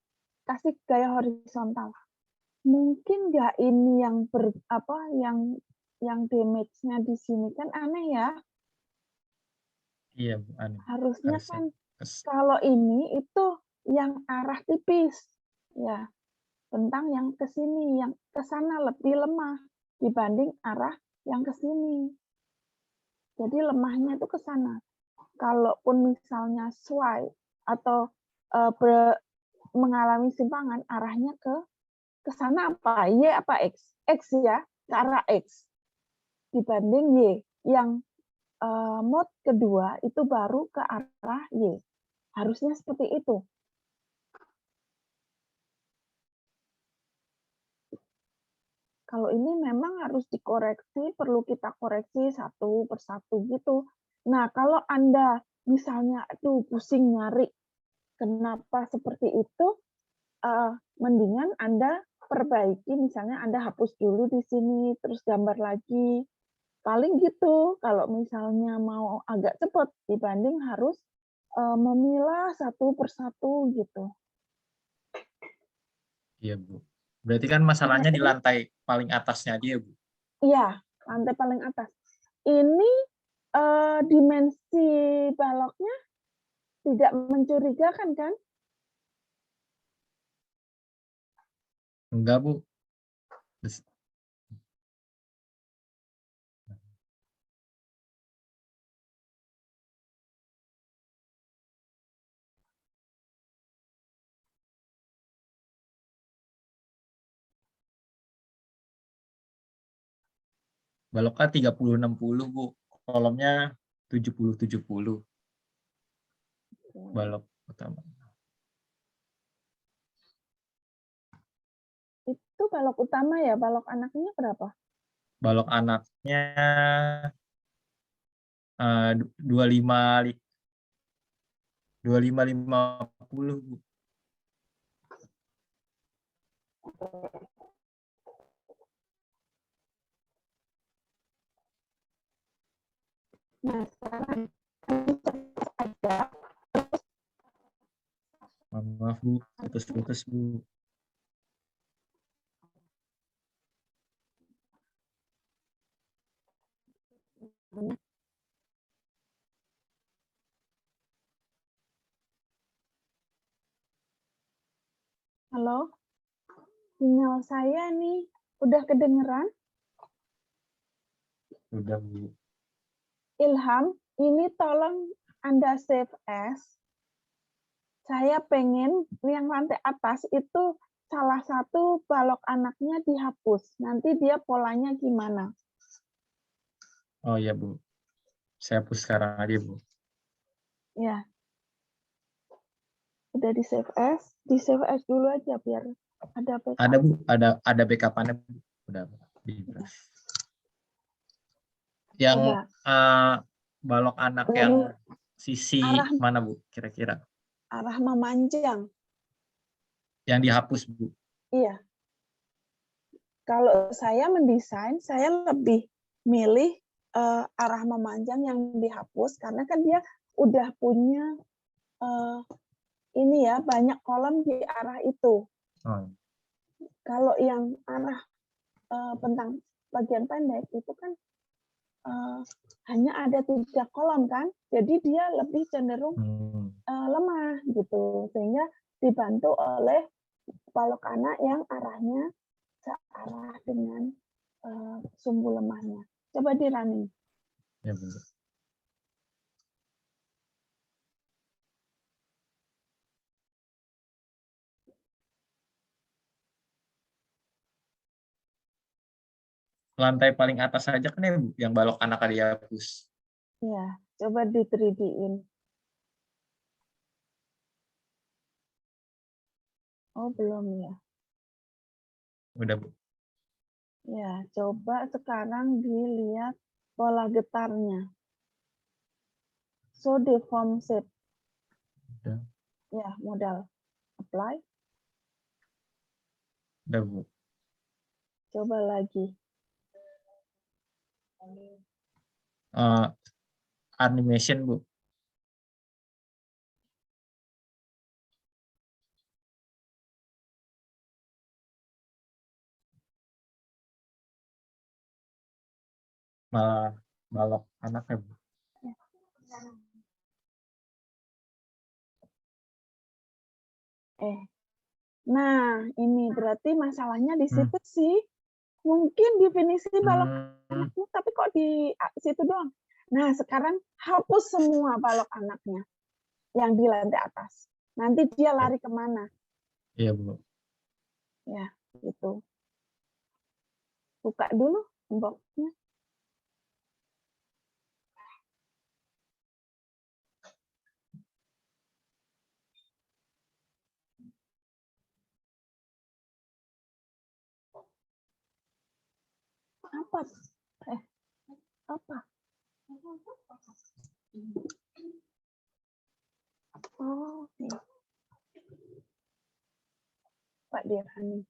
Speaker 2: kasih gaya horizontal, mungkin nggak ini yang yang damage-nya di sini kan aneh ya.
Speaker 4: Iya, Bu. Aneh.
Speaker 2: Harusnya
Speaker 4: Harusnya
Speaker 2: kan
Speaker 4: kes-
Speaker 2: kalau ini itu yang arah tipis, ya, tentang yang ke sini, yang ke sana lebih lemah dibanding arah yang ke sini. Jadi lemahnya itu ke sana. Kalaupun misalnya sway atau mengalami simpangan, arahnya ke sana apa? Y apa X? X ya, ke arah X. Dibanding Y, yang mode kedua itu baru ke arah Y. Harusnya seperti itu. Kalau ini memang harus dikoreksi, perlu kita koreksi satu persatu gitu. Nah, kalau Anda misalnya, aduh pusing nyari kenapa seperti itu, mendingan Anda perbaiki, misalnya Anda hapus dulu di sini, terus gambar lagi. Paling gitu, kalau misalnya mau agak cepat dibanding harus memilah satu persatu gitu.
Speaker 4: Iya, Bu. Berarti kan masalahnya di
Speaker 2: ini
Speaker 4: lantai paling atasnya dia, Bu.
Speaker 2: Iya, lantai paling atas. Ini dimensi baloknya tidak mencurigakan kan?
Speaker 4: Enggak, Bu. Des- Baloknya 30-60, Bu. Kolomnya 70-70. Balok utama.
Speaker 2: Itu balok utama ya, balok anaknya berapa?
Speaker 4: Balok anaknya 25-50, Bu.
Speaker 2: Nah, sekarang ada
Speaker 4: Maaf, Bu. Putus-putus, Bu.
Speaker 2: halo, sinyal saya nih udah kedengeran?
Speaker 4: Udah, Bu.
Speaker 2: Ilham, ini tolong Anda save as. Saya pengen yang lantai atas itu salah satu balok anaknya dihapus. Nanti dia polanya gimana?
Speaker 4: Oh iya, Bu. Saya hapus sekarang aja, Bu.
Speaker 2: Ya, udah di save as dulu aja biar ada backup.
Speaker 4: Ada, Bu. Ada backup-annya, Bu. Udah, Bu. Di brush. Yang
Speaker 2: Coba.
Speaker 4: balok anak
Speaker 2: Dari
Speaker 4: yang sisi
Speaker 2: arah
Speaker 4: mana, Bu? Kira-kira.
Speaker 2: arah memanjang.
Speaker 4: Yang dihapus, Bu.
Speaker 2: Iya. Kalau saya mendesain, saya lebih milih arah memanjang yang dihapus karena kan dia udah punya ini ya banyak kolom di arah itu.
Speaker 4: Oh.
Speaker 2: Kalau yang arah bentang bagian pendek itu kan hanya ada 3 kolom kan, jadi dia lebih cenderung lemah gitu, sehingga dibantu oleh balok anak yang arahnya searah dengan sumbu lemahnya. Coba di running.
Speaker 4: Ya, Bu. Lantai paling atas saja kan ya, Bu, yang balok anak dihapus.
Speaker 2: Ya, coba di 3D-in. Oh, belum ya.
Speaker 4: Udah, Bu.
Speaker 2: Ya, coba sekarang dilihat pola getarnya. So, deform shape.
Speaker 4: Udah,
Speaker 2: Ya, modal. Apply.
Speaker 4: udah, Bu.
Speaker 2: Coba lagi.
Speaker 4: Animation, Bu. Malah balok anaknya, Bu.
Speaker 2: Nah, ini berarti masalahnya di
Speaker 4: Hmm.
Speaker 2: situ sih. Mungkin definisi balok
Speaker 4: Hmm.
Speaker 2: anaknya, tapi kok di situ doang. Nah, sekarang hapus semua balok anaknya yang di lantai atas. Nanti dia lari kemana?
Speaker 4: Iya, Bu.
Speaker 2: Ya, itu. Buka dulu boxnya. Apa? Apa? Oh, iya. Pak Dirhani.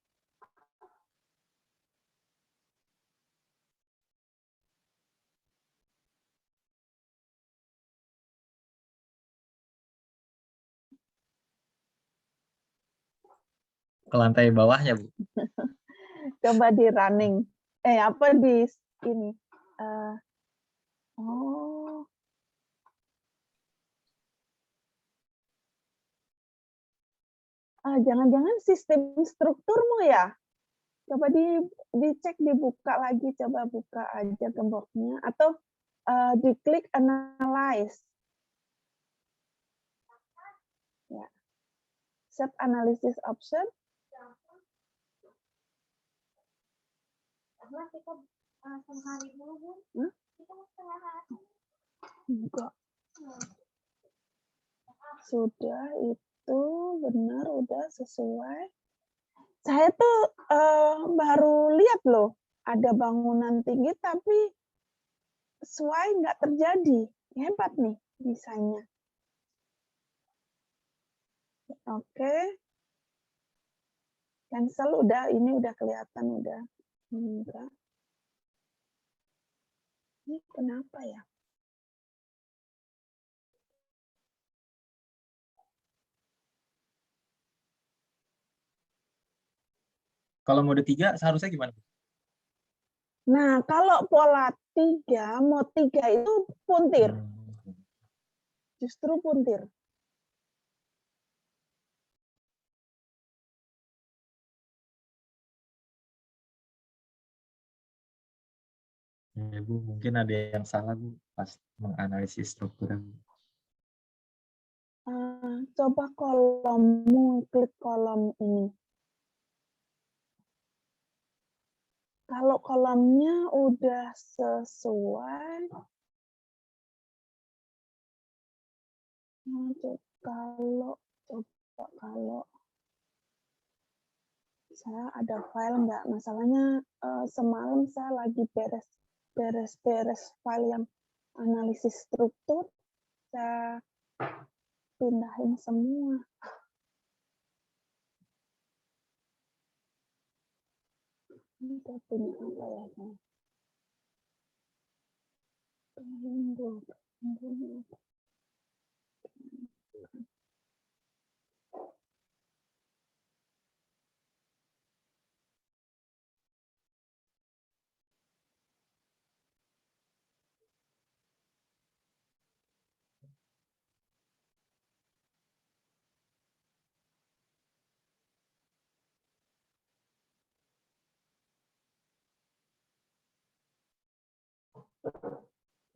Speaker 4: Ke lantai bawahnya, Bu.
Speaker 2: Coba di running. Apa di ini? Oh, jangan-jangan sistem strukturmu ya? Coba dicek, dibuka lagi, coba buka aja gemboknya, atau diklik analyze. Ya. Set analysis option. Enggak. Sudah itu benar, udah sesuai. Saya tuh baru lihat loh, ada bangunan tinggi tapi sesuai nggak terjadi. Hebat nih desainnya. Oke. Cancel udah, ini udah kelihatan udah. Enggak. Ini kenapa ya?
Speaker 4: Kalau mode 3 seharusnya gimana, Bu?
Speaker 2: Nah, kalau pola 3, mode 3 itu puntir. Justru puntir.
Speaker 4: Ya, Bu, mungkin ada yang salah, Bu, pas menganalisis strukturnya, Bu.
Speaker 2: Coba kolommu, klik kolom ini. Kalau kolomnya udah sesuai, kalau saya ada file enggak, masalahnya semalam saya lagi beres file yang analisis struktur, saya pindahin semua. Ini saya punya apa ya? Tunggu.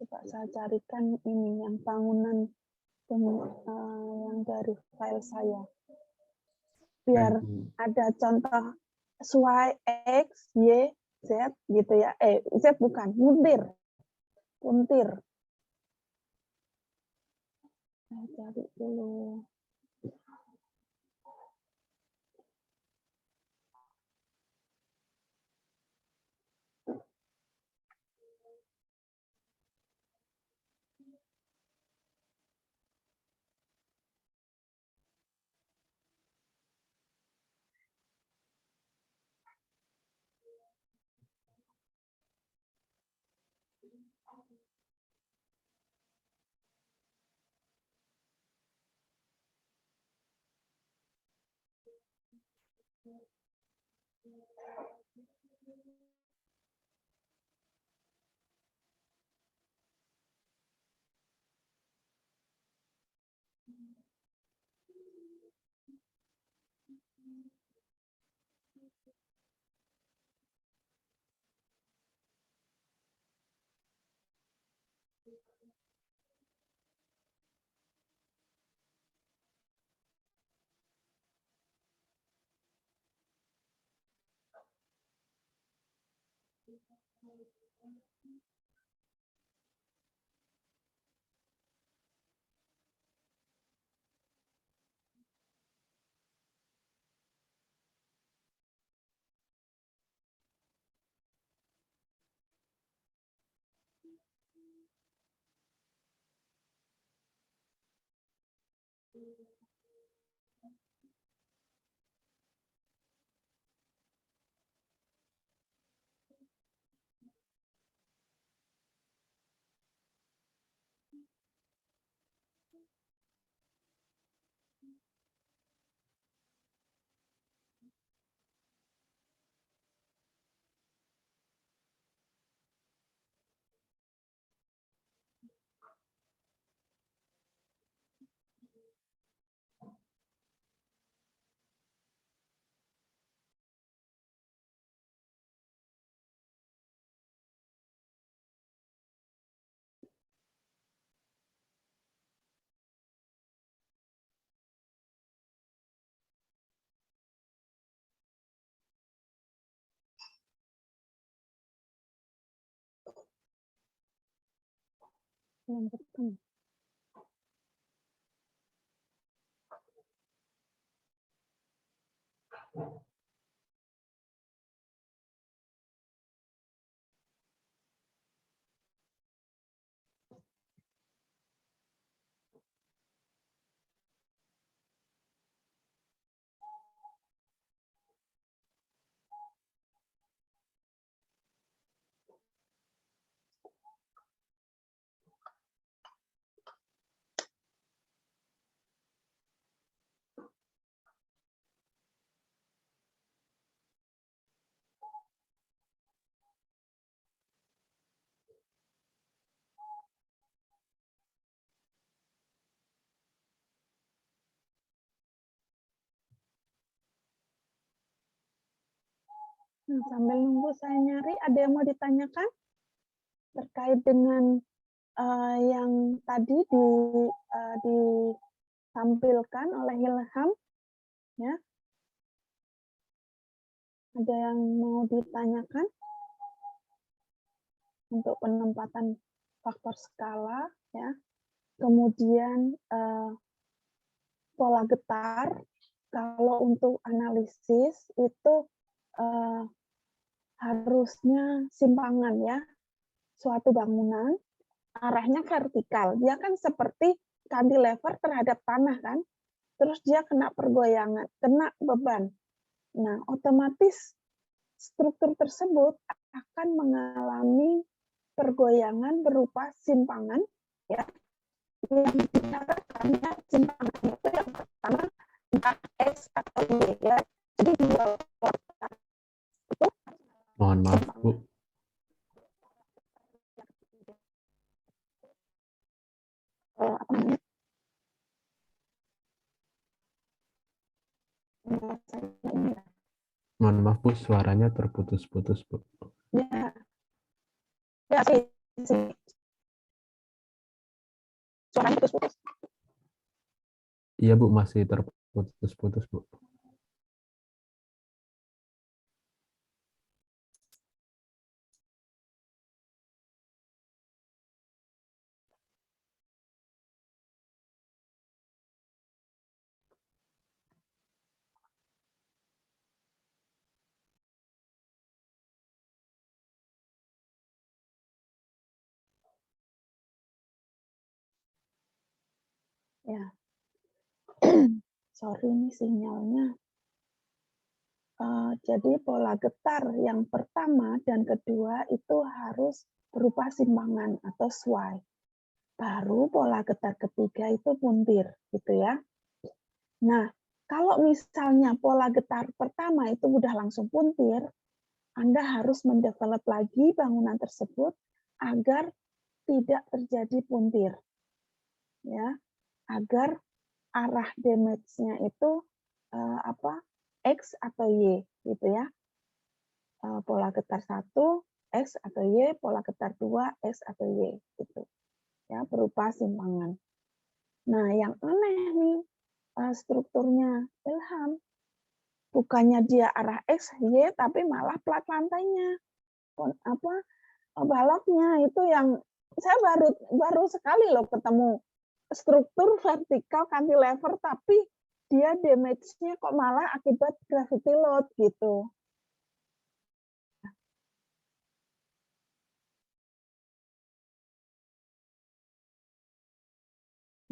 Speaker 2: Coba Coba saya carikan ini yang bangunan yang dari file saya. Biar ada contoh Y, X, Y, Z gitu ya. Z bukan, puntir. Saya cari dulu. Belum ketemu. Nah, sambil nunggu saya nyari, ada yang mau ditanyakan terkait dengan yang tadi ditampilkan oleh Ilham, ya? Ada yang mau ditanyakan untuk penempatan faktor skala, ya? Kemudian pola getar. Kalau untuk analisis itu harusnya simpangan, ya. Suatu bangunan arahnya vertikal, dia kan seperti cantilever terhadap tanah kan, terus dia kena pergoyangan, kena beban. Nah, otomatis struktur tersebut akan mengalami pergoyangan berupa simpangan, ya. Yang dikatakannya simpangan itu yang pertama entah X atau Y, ya. Jadi dua portal itu.
Speaker 5: Mohon maaf, Bu.
Speaker 2: Apa namanya?
Speaker 5: Mohon maaf, Bu, suaranya terputus-putus, Bu.
Speaker 2: Ya, ya sih.
Speaker 5: Iya Bu, masih terputus-putus Bu.
Speaker 2: Ya, sorry nih sinyalnya. Jadi pola getar yang pertama dan kedua itu harus berupa simpangan atau swai. Baru pola getar ketiga itu puntir, gitu ya. Nah, kalau misalnya pola getar pertama itu udah langsung puntir, Anda harus mendevelop lagi bangunan tersebut agar tidak terjadi puntir, ya, agar arah damage-nya itu X atau Y, gitu ya. Pola getar 1 X atau Y, pola getar 2 X atau Y, gitu ya, berupa simpangan. Nah, yang aneh nih strukturnya Ilham, bukannya dia arah X, Y, tapi malah plat lantainya, baloknya itu yang saya baru sekali loh ketemu struktur vertikal cantilever, tapi dia damage-nya kok malah akibat gravity load gitu.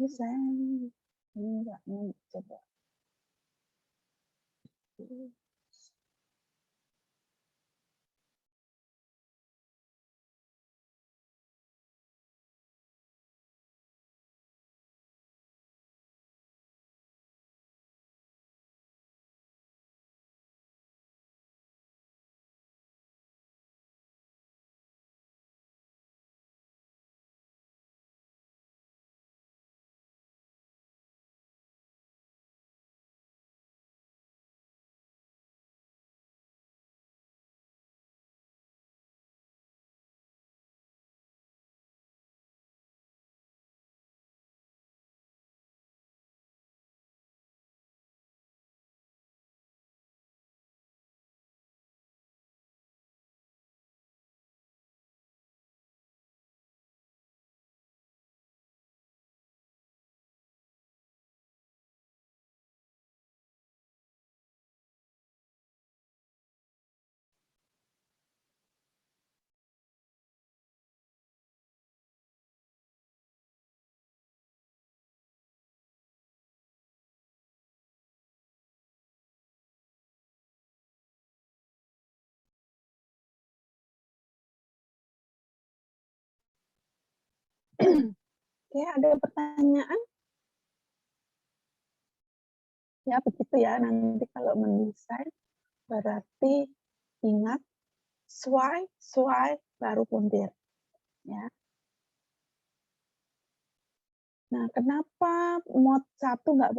Speaker 2: Ini saya enggak coba. Oke, ada pertanyaan? Ya, begitu ya. Nanti kalau mendesain, berarti ingat swai, baru puntir. Ya. Nah, kenapa mod 1 nggak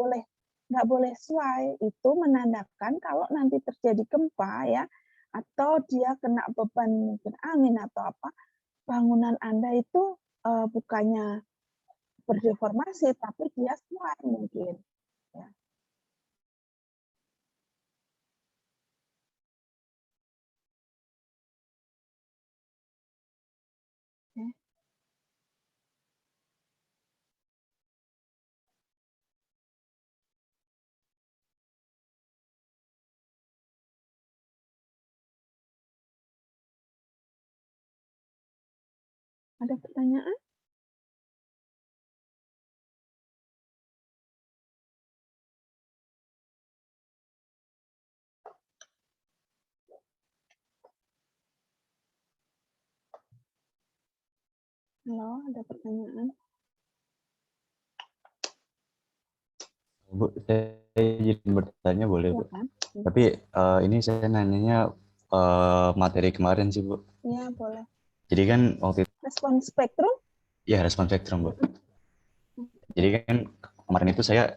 Speaker 2: boleh swai? Itu menandakan kalau nanti terjadi gempa ya, atau dia kena beban mungkin angin atau apa, bangunan Anda itu bukannya berdeformasi, tapi dia swai mungkin. Ya. Oke. Ada pertanyaan? Halo, ada pertanyaan?
Speaker 6: Bu, saya izin bertanya boleh Bu?
Speaker 2: Silakan.
Speaker 6: Tapi ini saya nanyanya materi kemarin sih Bu.
Speaker 2: Iya, boleh.
Speaker 6: Jadi kan waktu itu
Speaker 2: Respon spektrum?
Speaker 6: ya respon spektrum Bu. Jadi kan kemarin itu saya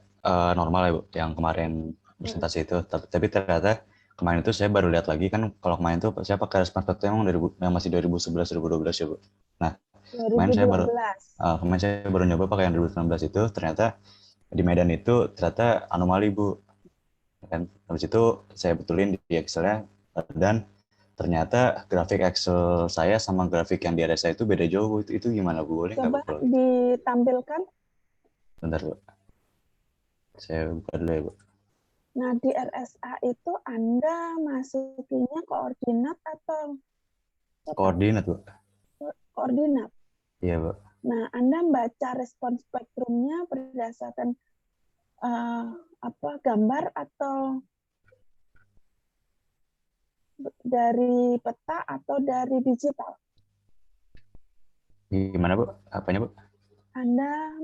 Speaker 6: normal ya Bu, yang kemarin presentasi itu. Tapi ternyata kemarin itu saya baru lihat lagi kan, kalau kemarin itu saya pakai respon spektrum yang masih 2011-2012 ya Bu. Nah,
Speaker 2: 2012.
Speaker 6: kemarin saya baru nyoba pakai yang 2019 itu, ternyata di Medan itu ternyata anomali, Bu. Kan habis itu saya betulin di Excel-nya, dan ternyata grafik Excel saya sama grafik yang di RSA itu beda jauh, Bu. Itu gimana, Bu? Boleh nggak, Bu?
Speaker 2: Coba
Speaker 6: Kalau gitu?
Speaker 2: ditampilkan.
Speaker 6: Bentar, Bu. Saya buka dulu ya, Bu.
Speaker 2: Nah, di RSA itu Anda masukinnya koordinat atau total?
Speaker 6: Koordinat, Bu.
Speaker 2: Koordinat.
Speaker 6: Iya, Bu.
Speaker 2: Nah, Anda baca respons spektrumnya berdasarkan gambar atau dari peta atau dari digital?
Speaker 6: Gimana, Bu? Apanya, Bu?
Speaker 2: Anda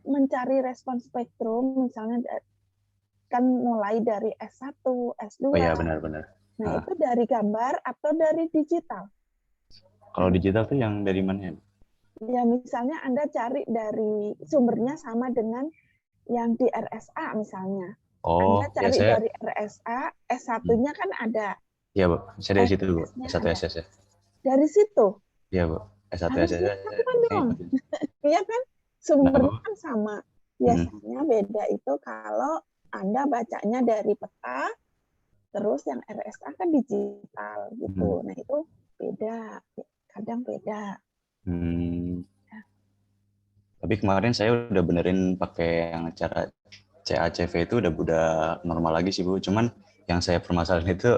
Speaker 2: mencari respons spektrum, misalnya kan mulai dari S1, S2.
Speaker 6: Oh iya, benar-benar.
Speaker 2: Nah, itu dari gambar atau dari digital?
Speaker 6: Kalau digital tuh yang dari mana, ya?
Speaker 2: Ya, misalnya Anda cari dari sumbernya sama dengan yang di RSA misalnya.
Speaker 6: Oh,
Speaker 2: Anda
Speaker 6: ya
Speaker 2: cari
Speaker 6: saya,
Speaker 2: dari RSA, S1-nya kan ada.
Speaker 6: iya, Bu. Saya dari situ, Bu.
Speaker 2: SS-nya
Speaker 6: S1
Speaker 2: ada.
Speaker 6: SS ya.
Speaker 2: Dari situ.
Speaker 6: Iya, Bu. S1 SS.
Speaker 2: Harusnya sama dong. Iya kan? Sumbernya kan sama. Biasanya beda itu kalau Anda bacanya dari peta, terus yang RSA kan digital gitu. Nah, itu beda. Kadang beda.
Speaker 6: Tapi kemarin saya udah benerin pakai yang cara CACV itu udah normal lagi sih, Bu. Cuman yang saya permasalahan itu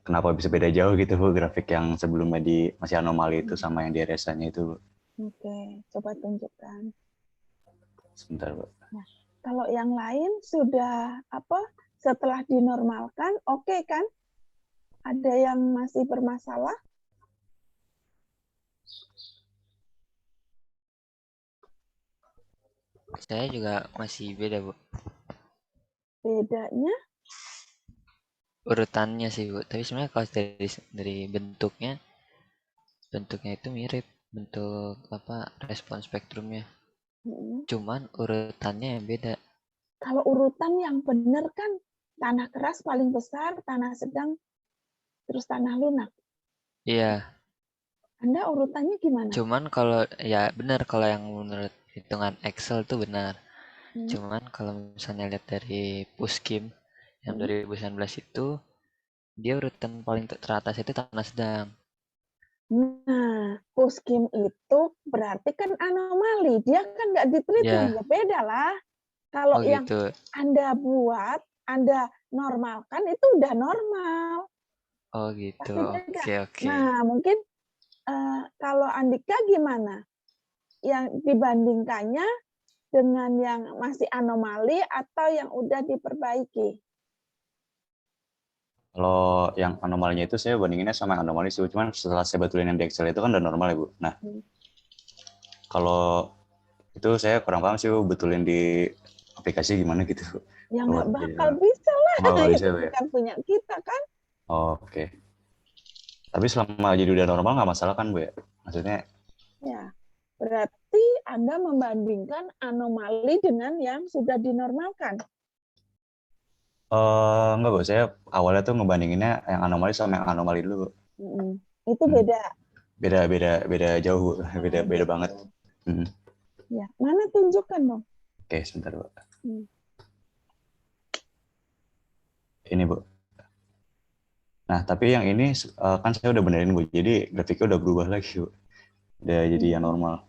Speaker 6: kenapa bisa beda jauh gitu, Bu, grafik yang sebelumnya masih anomali itu sama yang di RSA-nya itu, Bu.
Speaker 2: Oke, coba tunjukkan.
Speaker 6: Sebentar, Bu.
Speaker 2: Nah, kalau yang lain sudah setelah dinormalkan, oke kan? Ada yang masih bermasalah?
Speaker 7: Saya juga masih beda, Bu.
Speaker 2: Bedanya?
Speaker 7: Urutannya sih, Bu. Tapi sebenarnya kalau dari bentuknya itu mirip bentuk respon spektrumnya. Cuman urutannya yang beda.
Speaker 2: Kalau urutan yang benar kan tanah keras paling besar, tanah sedang, terus tanah lunak.
Speaker 7: Iya.
Speaker 2: Anda urutannya gimana?
Speaker 7: Cuman kalau ya benar, kalau yang menurut hitungan Excel tuh benar. Cuman kalau misalnya lihat dari Puskim yang 2019 itu, dia urutan paling teratas itu tanah sedang.
Speaker 2: Nah, Puskim itu berarti kan anomali. Dia kan nggak ditreatment, ya beda lah. Kalau yang
Speaker 7: gitu.
Speaker 2: Anda buat, Anda normalkan, itu udah normal.
Speaker 7: Oh gitu, oke.
Speaker 2: Nah, mungkin kalau Andika gimana? Yang dibandingkannya dengan yang masih anomali atau yang udah diperbaiki?
Speaker 6: Kalau yang anomalinya itu saya bandinginnya sama yang anomali sih, cuman setelah saya betulin yang di Excel itu kan udah normal ya, Bu. Nah, kalau itu saya kurang paham sih, Bu, betulin di aplikasi gimana gitu.
Speaker 2: Ya nggak bakal bisa lah,
Speaker 6: bisa,
Speaker 2: itu bukan punya kita kan.
Speaker 6: Oke. Tapi selama jadi udah normal nggak masalah kan, Bu, ya? Maksudnya?
Speaker 2: Ya, berarti Anda membandingkan anomali dengan yang sudah dinormalkan.
Speaker 6: Enggak, Bu. Saya awalnya tuh ngebandinginnya yang anomali sama yang anomali dulu, Bu.
Speaker 2: Itu beda.
Speaker 6: Beda jauh, Bu. Beda banget.
Speaker 2: Ya, mana tunjukkan dong.
Speaker 6: Oke, sebentar, Bu. Ini, Bu. Nah, tapi yang ini kan saya udah benerin, Bu. Jadi grafiknya udah berubah lagi, Bu. Udah jadi yang normal.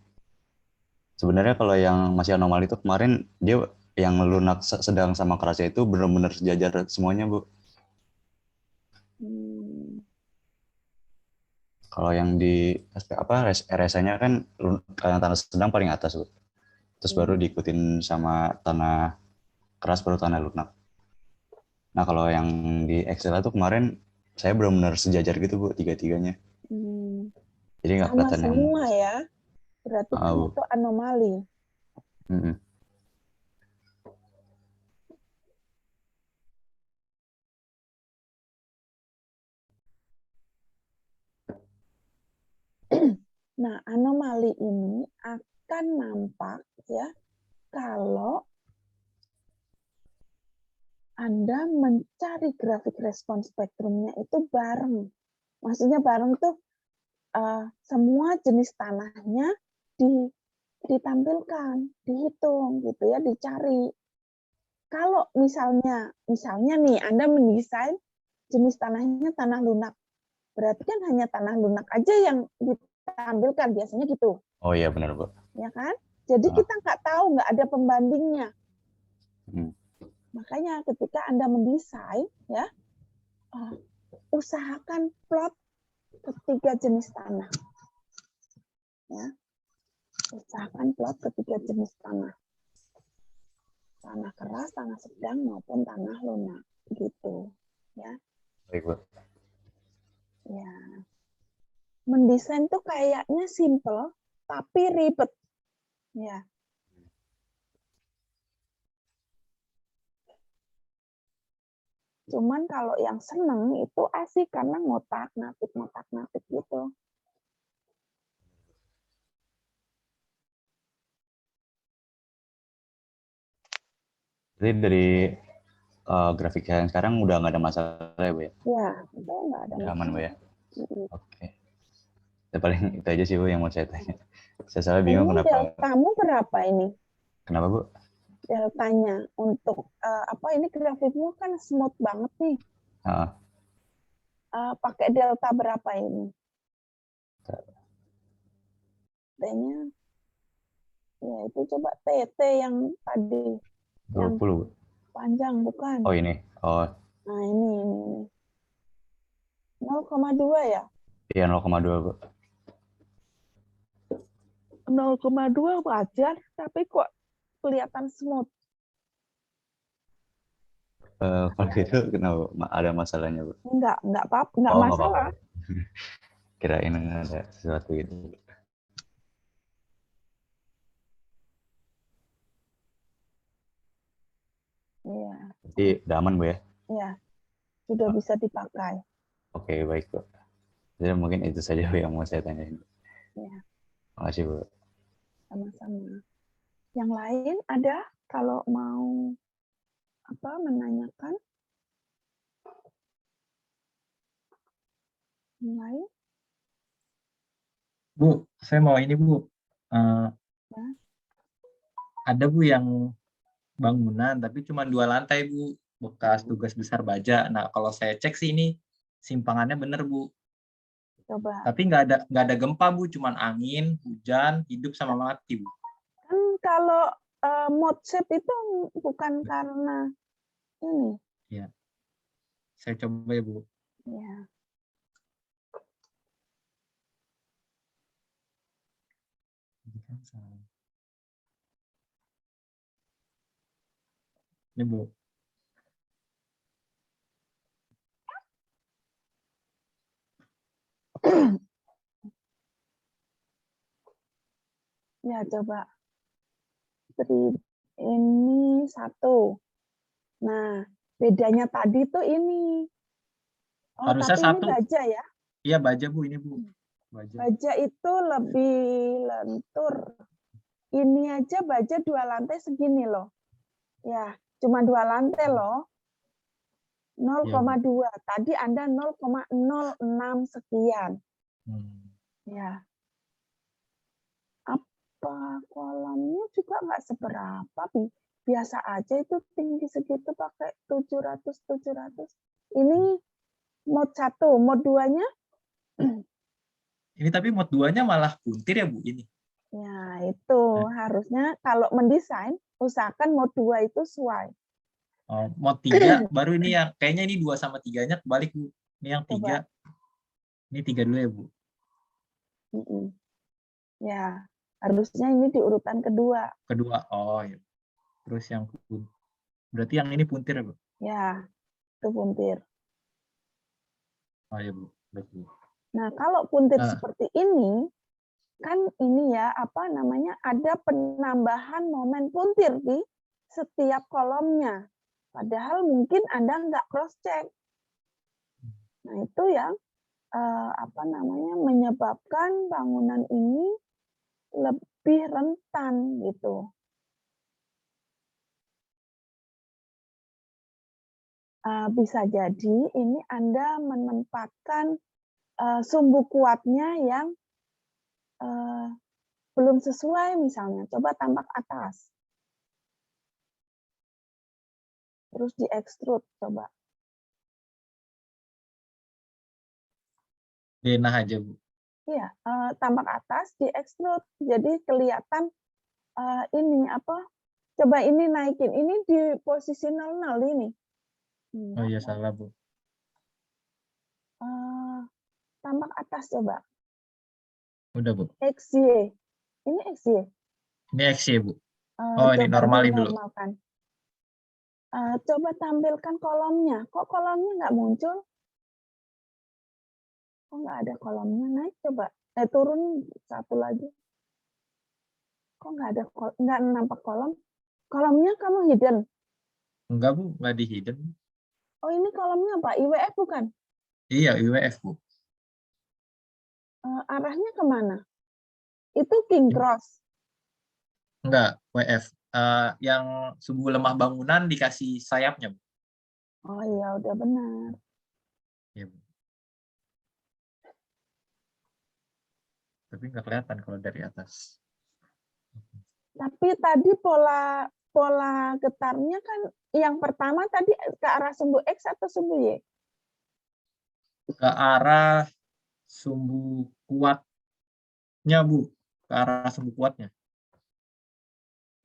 Speaker 6: Sebenarnya kalau yang masih anomali itu kemarin dia yang lunak sedang sama kerasnya itu benar-benar sejajar semuanya, Bu. Kalau yang di RSA-nya kan tanah sedang paling atas, Bu. Terus baru diikutin sama tanah keras, baru tanah lunak. Nah, kalau yang di Excel itu kemarin saya benar-benar sejajar gitu, Bu, tiga-tiganya. Jadi nggak kelihatan yang
Speaker 2: semua ya. Berarti kan itu anomali. Nah, anomali ini akan nampak ya kalau Anda mencari grafik respon spektrumnya itu bareng. Maksudnya bareng tuh semua jenis tanahnya ditampilkan, dihitung gitu ya, dicari. Kalau misalnya nih Anda mendesain jenis tanahnya tanah lunak, berarti kan hanya tanah lunak aja yang ditampilkan, biasanya gitu,
Speaker 6: Oh iya benar, Bu.
Speaker 2: ya kan? Jadi
Speaker 6: Ah.
Speaker 2: kita nggak tahu, nggak ada pembandingnya.
Speaker 6: Hmm.
Speaker 2: Makanya ketika Anda mendesain, ya, usahakan plot ketiga jenis tanah. Ya. Usahakan plot ketiga jenis tanah. Tanah keras, tanah sedang, maupun tanah lunak. Gitu. Ya.
Speaker 6: Baik, Bu.
Speaker 2: Ya. Mendesain tuh kayaknya simple, tapi ribet. Ya. Cuman kalau yang seneng itu asik karena ngotak-ngatik gitu.
Speaker 6: Jadi dari grafik yang sekarang udah nggak ada masalah ya, Bu ya?
Speaker 2: Ya, itu nggak ada
Speaker 6: Udah aman, Bu
Speaker 2: masalah.
Speaker 6: ya? Oke. Ya, paling itu aja sih, Bu, yang mau saya tanya. Saya salah bingung
Speaker 2: Ini
Speaker 6: kenapa.
Speaker 2: deltamu berapa ini?
Speaker 6: Kenapa, Bu?
Speaker 2: Deltanya untuk ini grafikmu kan smooth banget nih.
Speaker 6: Ah,
Speaker 2: Pakai delta berapa ini? T-nya ya itu coba TT yang tadi
Speaker 6: 20,
Speaker 2: yang
Speaker 6: Bu.
Speaker 2: panjang bukan?
Speaker 6: Oh ini. Oh
Speaker 2: Nah, ini 0,2 ya?
Speaker 6: iya 0,2, Bu.
Speaker 2: 0,2 wajar, tapi kok kelihatan smooth.
Speaker 6: Kalau gitu kenapa? Ada masalahnya, Bu?
Speaker 2: Enggak apa-apa, enggak
Speaker 6: Oh, nggak
Speaker 2: masalah.
Speaker 6: apa-apa. Kirain ada sesuatu gitu.
Speaker 2: Iya,
Speaker 6: Jadi udah aman, Bu ya?
Speaker 2: iya, sudah bisa dipakai.
Speaker 6: Oke, baik, Bu. Jadi mungkin itu saja, Bu, yang mau saya tanyain.
Speaker 2: Ya,
Speaker 6: Makasih, Bu.
Speaker 2: sama-sama. Yang lain ada kalau mau menanyakan? Yang lain?
Speaker 4: Bu, saya mau ini, Bu.
Speaker 2: Ya.
Speaker 4: Ada, Bu, yang bangunan, tapi cuma 2 lantai, Bu. Bekas tugas besar baja. Nah, kalau saya cek sih ini simpangannya bener, Bu.
Speaker 2: Coba.
Speaker 4: Tapi nggak ada gempa, Bu. Cuman angin, hujan, hidup sama mati, Bu.
Speaker 2: Kan kalau mode shape itu bukan karena ini.
Speaker 4: Ya. Saya coba ya, Bu.
Speaker 2: Ya.
Speaker 4: Ini, Bu.
Speaker 2: Ya, coba. Ini 1. Nah, bedanya tadi tuh ini. Oh,
Speaker 4: Harusnya
Speaker 2: tapi ini
Speaker 4: 1.
Speaker 2: baja ya.
Speaker 4: Iya, baja, Bu, ini, Bu. Baja.
Speaker 2: Baja itu lebih lentur. Ini aja baja 2 lantai segini loh. Ya, cuma 2 lantai loh. 0,2. Tadi Anda 0,06 sekian. Ya. Apa kolamnya juga nggak seberapa. Biasa aja itu tinggi segitu pakai 700. Ini mode 1, mode 2-nya?
Speaker 4: Ini tapi mode 2-nya malah puntir ya, Bu, ini.
Speaker 2: Ya, itu harusnya kalau mendesain usahakan mode 2 itu sesuai.
Speaker 4: Oh, mode 3 baru ini yang kayaknya ini 2 sama 3-nya kebalik, Bu. Ini yang 3. Ini 3 dulu ya, Bu.
Speaker 2: Ya, harusnya ini di urutan kedua.
Speaker 4: Kedua. Oh, ya. Terus yang berarti yang ini puntir ya, Bu?
Speaker 2: Ya, itu puntir.
Speaker 4: Oh ya, Bu. Baik, Bu.
Speaker 2: Nah, kalau puntir seperti ini, kan ini ya, ada penambahan momen puntir di setiap kolomnya. Padahal mungkin Anda nggak cross-check. Nah, itu yang menyebabkan bangunan ini lebih rentan gitu. Bisa jadi ini Anda menempatkan sumbu kuatnya yang belum sesuai misalnya, coba tambah atas. Terus di extrude coba.
Speaker 4: Denah aja, Bu.
Speaker 2: Iya, tambah atas di extrude. Jadi kelihatan ini apa? Coba ini naikin. Ini di posisi 00 ini.
Speaker 4: Oh iya, salah, Bu.
Speaker 2: Tambah atas coba.
Speaker 4: Udah, Bu.
Speaker 2: XY. Ini XY.
Speaker 4: Ini X ya, Bu. Oh, ini
Speaker 2: Coba
Speaker 4: normalin dulu.
Speaker 2: dinormalkan. Coba tampilkan kolomnya. Kok kolomnya nggak muncul? Kok nggak ada kolomnya? Naik coba. Turun satu lagi. Kok nggak nampak kolom? Kolomnya kamu hidden.
Speaker 4: Enggak, Bu. Nggak di hidden.
Speaker 2: Oh, ini kolomnya apa? IWF bukan?
Speaker 4: Iya, IWF, Bu.
Speaker 2: Arahnya kemana? Itu king cross.
Speaker 4: Enggak, WF. Yang sumbu lemah bangunan dikasih sayapnya, Bu.
Speaker 2: Oh iya, udah benar.
Speaker 4: Iya, Bu. Tapi nggak kelihatan kalau dari atas.
Speaker 2: Tapi tadi pola getarnya kan yang pertama tadi ke arah sumbu X atau sumbu Y?
Speaker 4: Ke arah sumbu kuatnya, Bu. Ke arah sumbu kuatnya.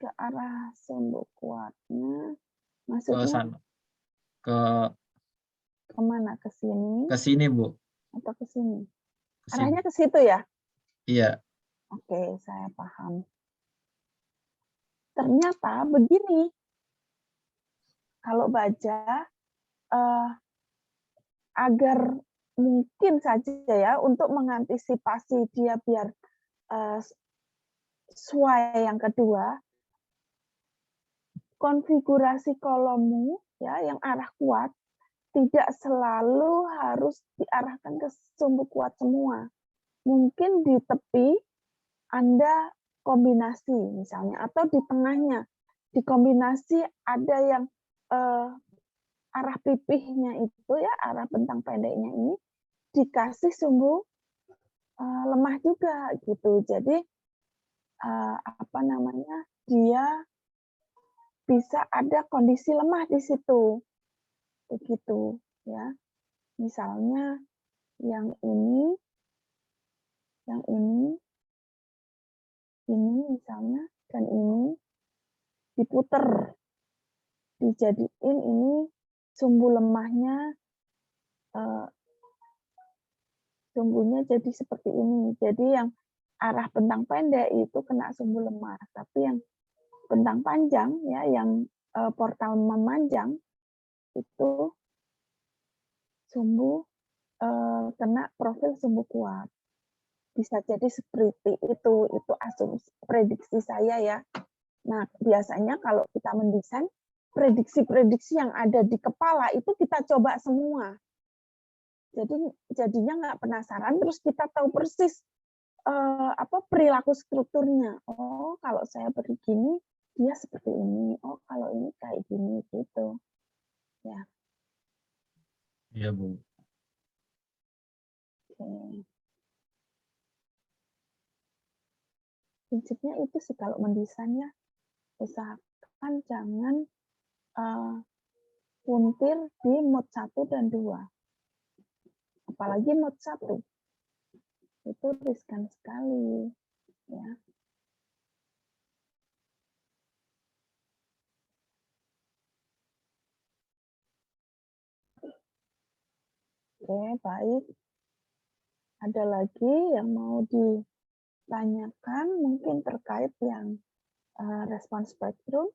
Speaker 2: Ke arah sumbu kuatnya.
Speaker 4: Ke
Speaker 2: Maksudnya
Speaker 4: sana. Ke
Speaker 2: kemana? Ke sini
Speaker 4: sini, Bu.
Speaker 2: atau ke sini?
Speaker 4: Ke sini.
Speaker 2: Arahnya ke situ ya?
Speaker 4: Iya.
Speaker 2: Oke, saya paham. Ternyata begini, kalau baja agar mungkin saja ya untuk mengantisipasi dia biar sesuai yang kedua, konfigurasi kolommu ya yang arah kuat tidak selalu harus diarahkan ke sumbu kuat semua. Mungkin di tepi Anda kombinasi misalnya atau di tengahnya dikombinasi ada yang arah pipihnya itu ya arah bentang pendeknya ini dikasih sumbu lemah juga gitu. Jadi apa namanya dia bisa ada kondisi lemah di situ begitu ya. Misalnya yang ini misalnya dan ini diputer dijadiin ini sumbu lemahnya sumbunya jadi seperti ini. Jadi yang arah bentang pendek itu kena sumbu lemah, tapi yang bentang panjang ya yang portal memanjang itu sumbu kena profil sumbu kuat. Bisa jadi seperti itu asumsi prediksi saya ya. Nah, biasanya kalau kita mendesain prediksi-prediksi yang ada di kepala itu kita coba semua. Jadi jadinya nggak penasaran, terus kita tahu persis apa perilaku strukturnya. Oh, kalau saya begini, dia seperti ini. Oh, kalau ini kayak gini gitu. Ya.
Speaker 4: Iya, Bu.
Speaker 2: Oke. Prinsipnya itu sih kalau mendesainnya, usahakan jangan puntir di mode 1 dan 2. Apalagi mode 1. Itu riskan sekali. Ya. Oke, baik. Ada lagi yang mau ditanyakan mungkin terkait yang respons spektrum?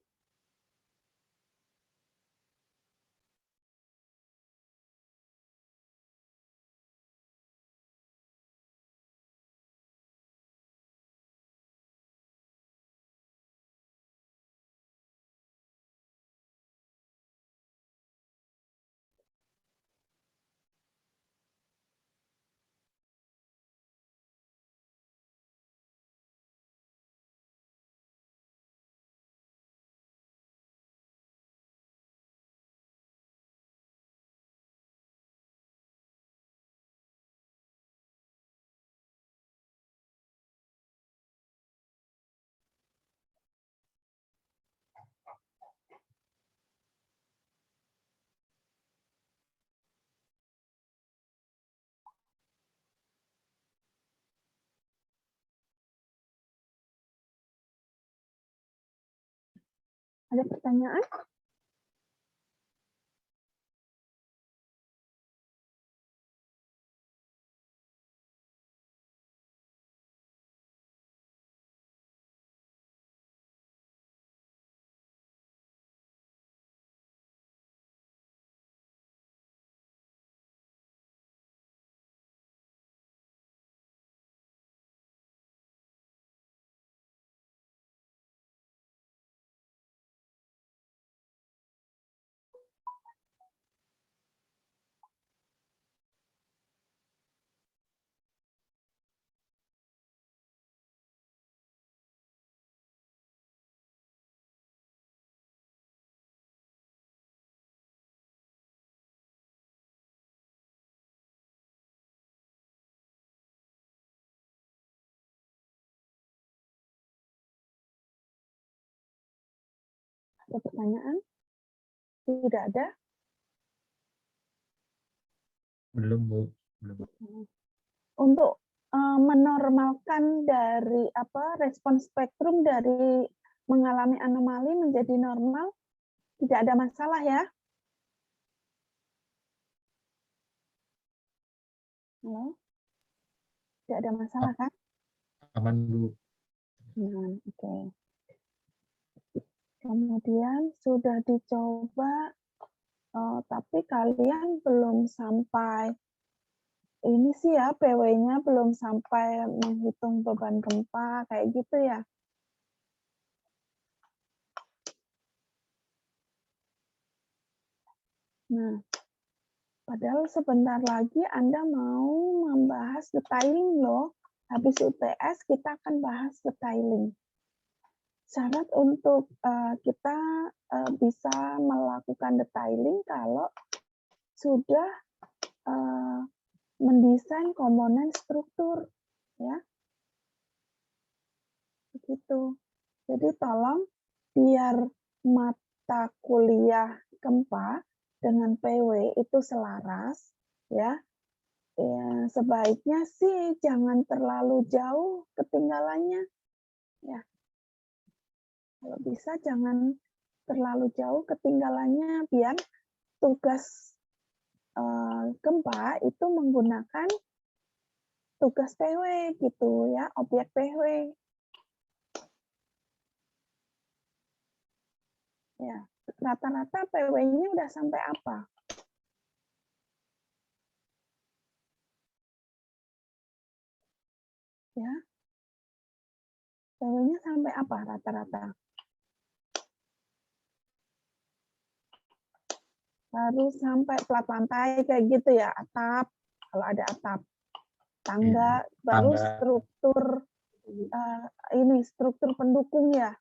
Speaker 2: Ada pertanyaan? Ada pertanyaan? Tidak ada?
Speaker 4: Belum, Bu. Belum.
Speaker 2: Untuk menormalkan dari respon spektrum dari mengalami anomali menjadi normal, tidak ada masalah ya? Halo? Tidak ada masalah kan?
Speaker 4: Aman, Bu.
Speaker 2: Oke. Kemudian sudah dicoba, tapi kalian belum sampai ini sih ya, PW-nya belum sampai menghitung beban gempa, kayak gitu ya. Nah, padahal sebentar lagi Anda mau membahas detailing loh. Habis UTS kita akan bahas detailing. Syarat untuk kita bisa melakukan detailing kalau sudah mendesain komponen struktur, ya. Begitu. Jadi tolong biar mata kuliah gempa dengan PW itu selaras, ya. Sebaiknya sih jangan terlalu jauh ketinggalannya, ya. Kalau bisa jangan terlalu jauh ketinggalannya, biar tugas gempa itu menggunakan tugas PW gitu ya, objek PW. Ya, rata-rata PW-nya udah sampai apa? Ya. PW-nya sampai apa rata-rata? Harus sampai plat lantai kayak gitu ya, atap, kalau ada atap. Tangga, baru
Speaker 4: Tangga.
Speaker 2: struktur ini struktur pendukung ya.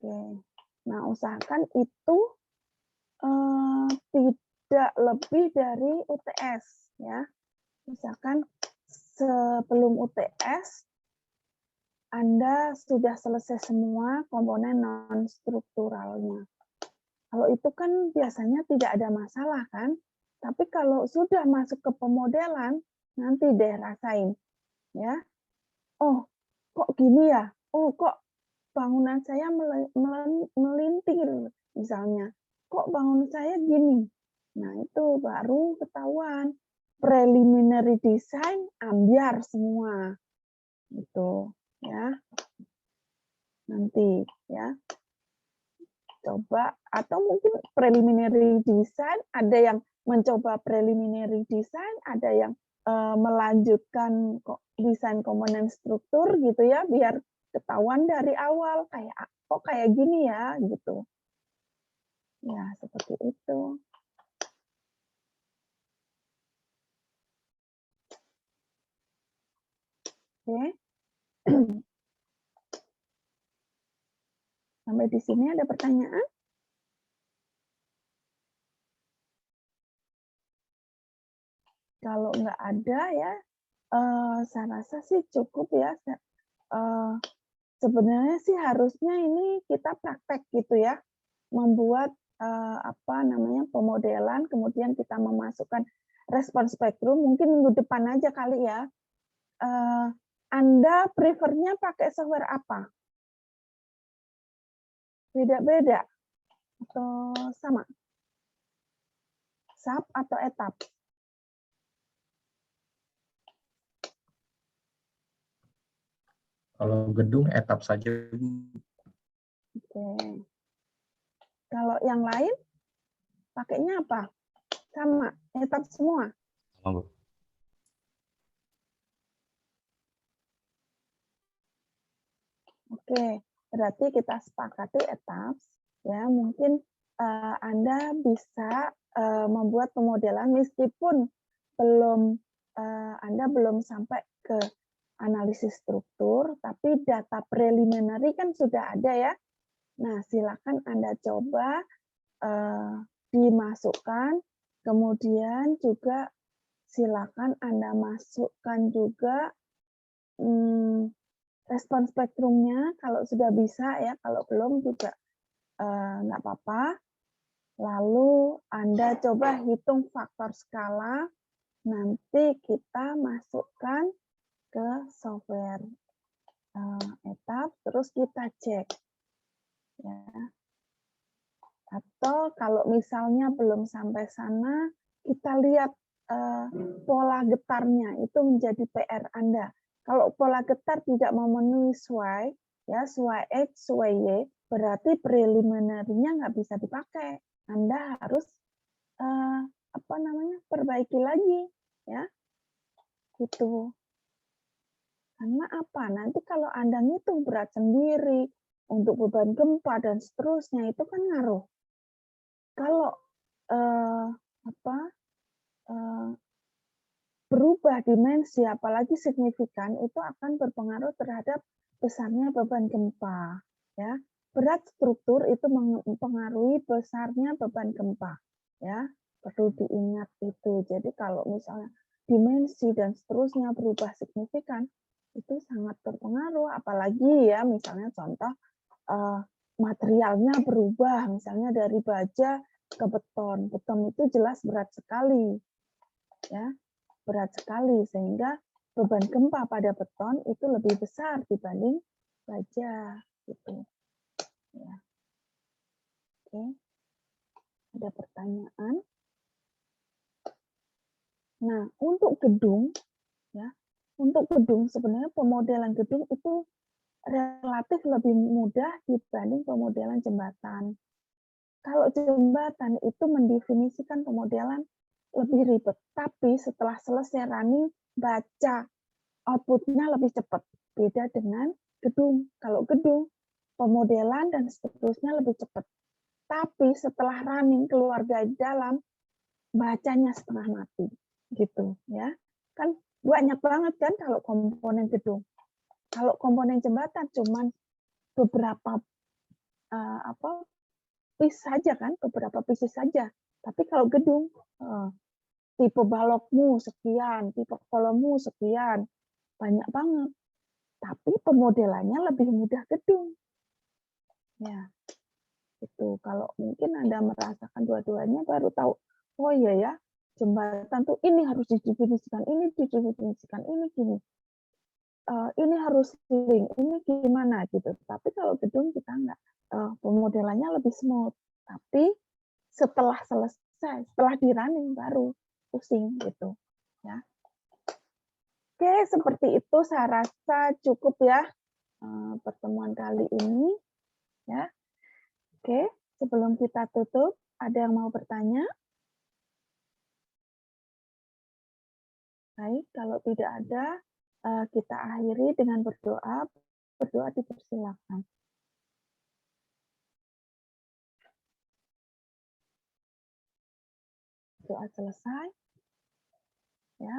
Speaker 2: Oke. Nah, usahakan itu tidak lebih dari UTS ya. Misalkan sebelum UTS Anda sudah selesai semua komponen non strukturalnya. Kalau itu kan biasanya tidak ada masalah kan? Tapi kalau sudah masuk ke pemodelan, nanti deh rasain ya. Oh, kok gini ya? Oh, kok bangunan saya melintir misalnya. Kok bangunan saya gini? Nah, itu baru ketahuan. Preliminary design ambiar semua. Itu ya. Nanti ya. Coba atau mungkin preliminary design, ada yang mencoba preliminary design, ada yang melanjutkan desain komponen struktur gitu ya, biar ketahuan dari awal kayak kok kayak gini ya gitu. Ya, seperti itu. Oke. Sampai di sini ada pertanyaan? Kalau nggak ada ya, saya rasa sih cukup ya. Sebenarnya sih harusnya ini kita praktek gitu ya, membuat pemodelan, kemudian kita memasukkan respon spektrum. Mungkin minggu depan aja kali ya. Anda prefernya pakai software apa? Beda-beda atau sama? Sub atau etap?
Speaker 4: Kalau gedung etap saja, Bu.
Speaker 2: Oke. Kalau yang lain pakainya apa? Sama, etap semua.
Speaker 6: Sama, Bu.
Speaker 2: Oke, berarti kita sepakati etap. Ya, mungkin Anda bisa membuat pemodelan meskipun Anda belum sampai ke analisis struktur, tapi data preliminary kan sudah ada ya. Nah, silakan Anda coba dimasukkan, kemudian juga silakan Anda masukkan juga respon spektrumnya kalau sudah bisa ya, kalau belum juga nggak apa-apa. Lalu Anda coba hitung faktor skala, nanti kita masukkan ke software etap, terus kita cek. Ya. Atau kalau misalnya belum sampai sana, kita lihat pola getarnya, itu menjadi PR Anda. Kalau pola getar tidak memenuhi SWAY, ya SWAY X, SWAY Y, berarti preliminary-nya nggak bisa dipakai. Anda harus perbaiki lagi, ya, gitu. Karena apa? Nanti kalau Anda ngitung berat sendiri untuk beban gempa dan seterusnya itu kan ngaruh. Kalau berubah dimensi, apalagi signifikan, itu akan berpengaruh terhadap besarnya beban gempa. Ya, berat struktur itu mempengaruhi besarnya beban gempa. Ya, perlu diingat itu. Jadi kalau misalnya dimensi dan seterusnya berubah signifikan, itu sangat berpengaruh. Apalagi ya, misalnya contoh materialnya berubah, misalnya dari baja ke beton. Beton itu jelas berat sekali, ya, berat sekali sehingga beban gempa pada beton itu lebih besar dibanding baja, gitu. Ya. Oke, ada pertanyaan? Nah, untuk gedung, ya, untuk gedung sebenarnya pemodelan gedung itu relatif lebih mudah dibanding pemodelan jembatan. Kalau jembatan itu mendefinisikan pemodelan lebih ribet, tapi setelah selesai running, baca outputnya lebih cepat. Beda dengan gedung. Kalau gedung, pemodelan dan seterusnya lebih cepat. Tapi setelah running keluar dari dalam, bacanya setengah mati. Gitu ya. Kan banyak banget kan kalau komponen gedung. Kalau komponen jembatan cuman beberapa piece saja kan, beberapa pieces saja. Tapi kalau gedung, tipe balokmu sekian, tipe kolommu sekian, banyak banget. Tapi pemodelannya lebih mudah gedung. Ya, itu. Kalau mungkin Anda merasakan dua-duanya baru tahu, oh iya ya, jembatan tuh ini harus didefinisikan, ini didefinisikan, ini gini. Ini harus link, ini gimana gitu. Tapi kalau gedung kita enggak, pemodelannya lebih smooth. Tapi setelah selesai, setelah di running baru pusing gitu. Ya. Oke, seperti itu saya rasa cukup ya pertemuan kali ini. Ya. Oke, sebelum kita tutup, ada yang mau bertanya? Baik, kalau tidak ada, kita akhiri dengan berdoa. Berdoa dipersilakan. Doa selesai. Ya.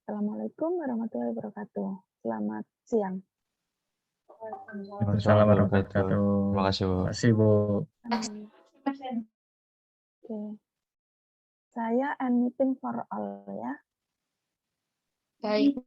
Speaker 2: Assalamualaikum warahmatullahi wabarakatuh. Selamat siang.
Speaker 4: Waalaikumsalam warahmatullahi wabarakatuh.
Speaker 6: Terima kasih, Bu.
Speaker 4: Terima kasih, Bu.
Speaker 2: Oke. Saya end meeting for all ya.
Speaker 1: Baik.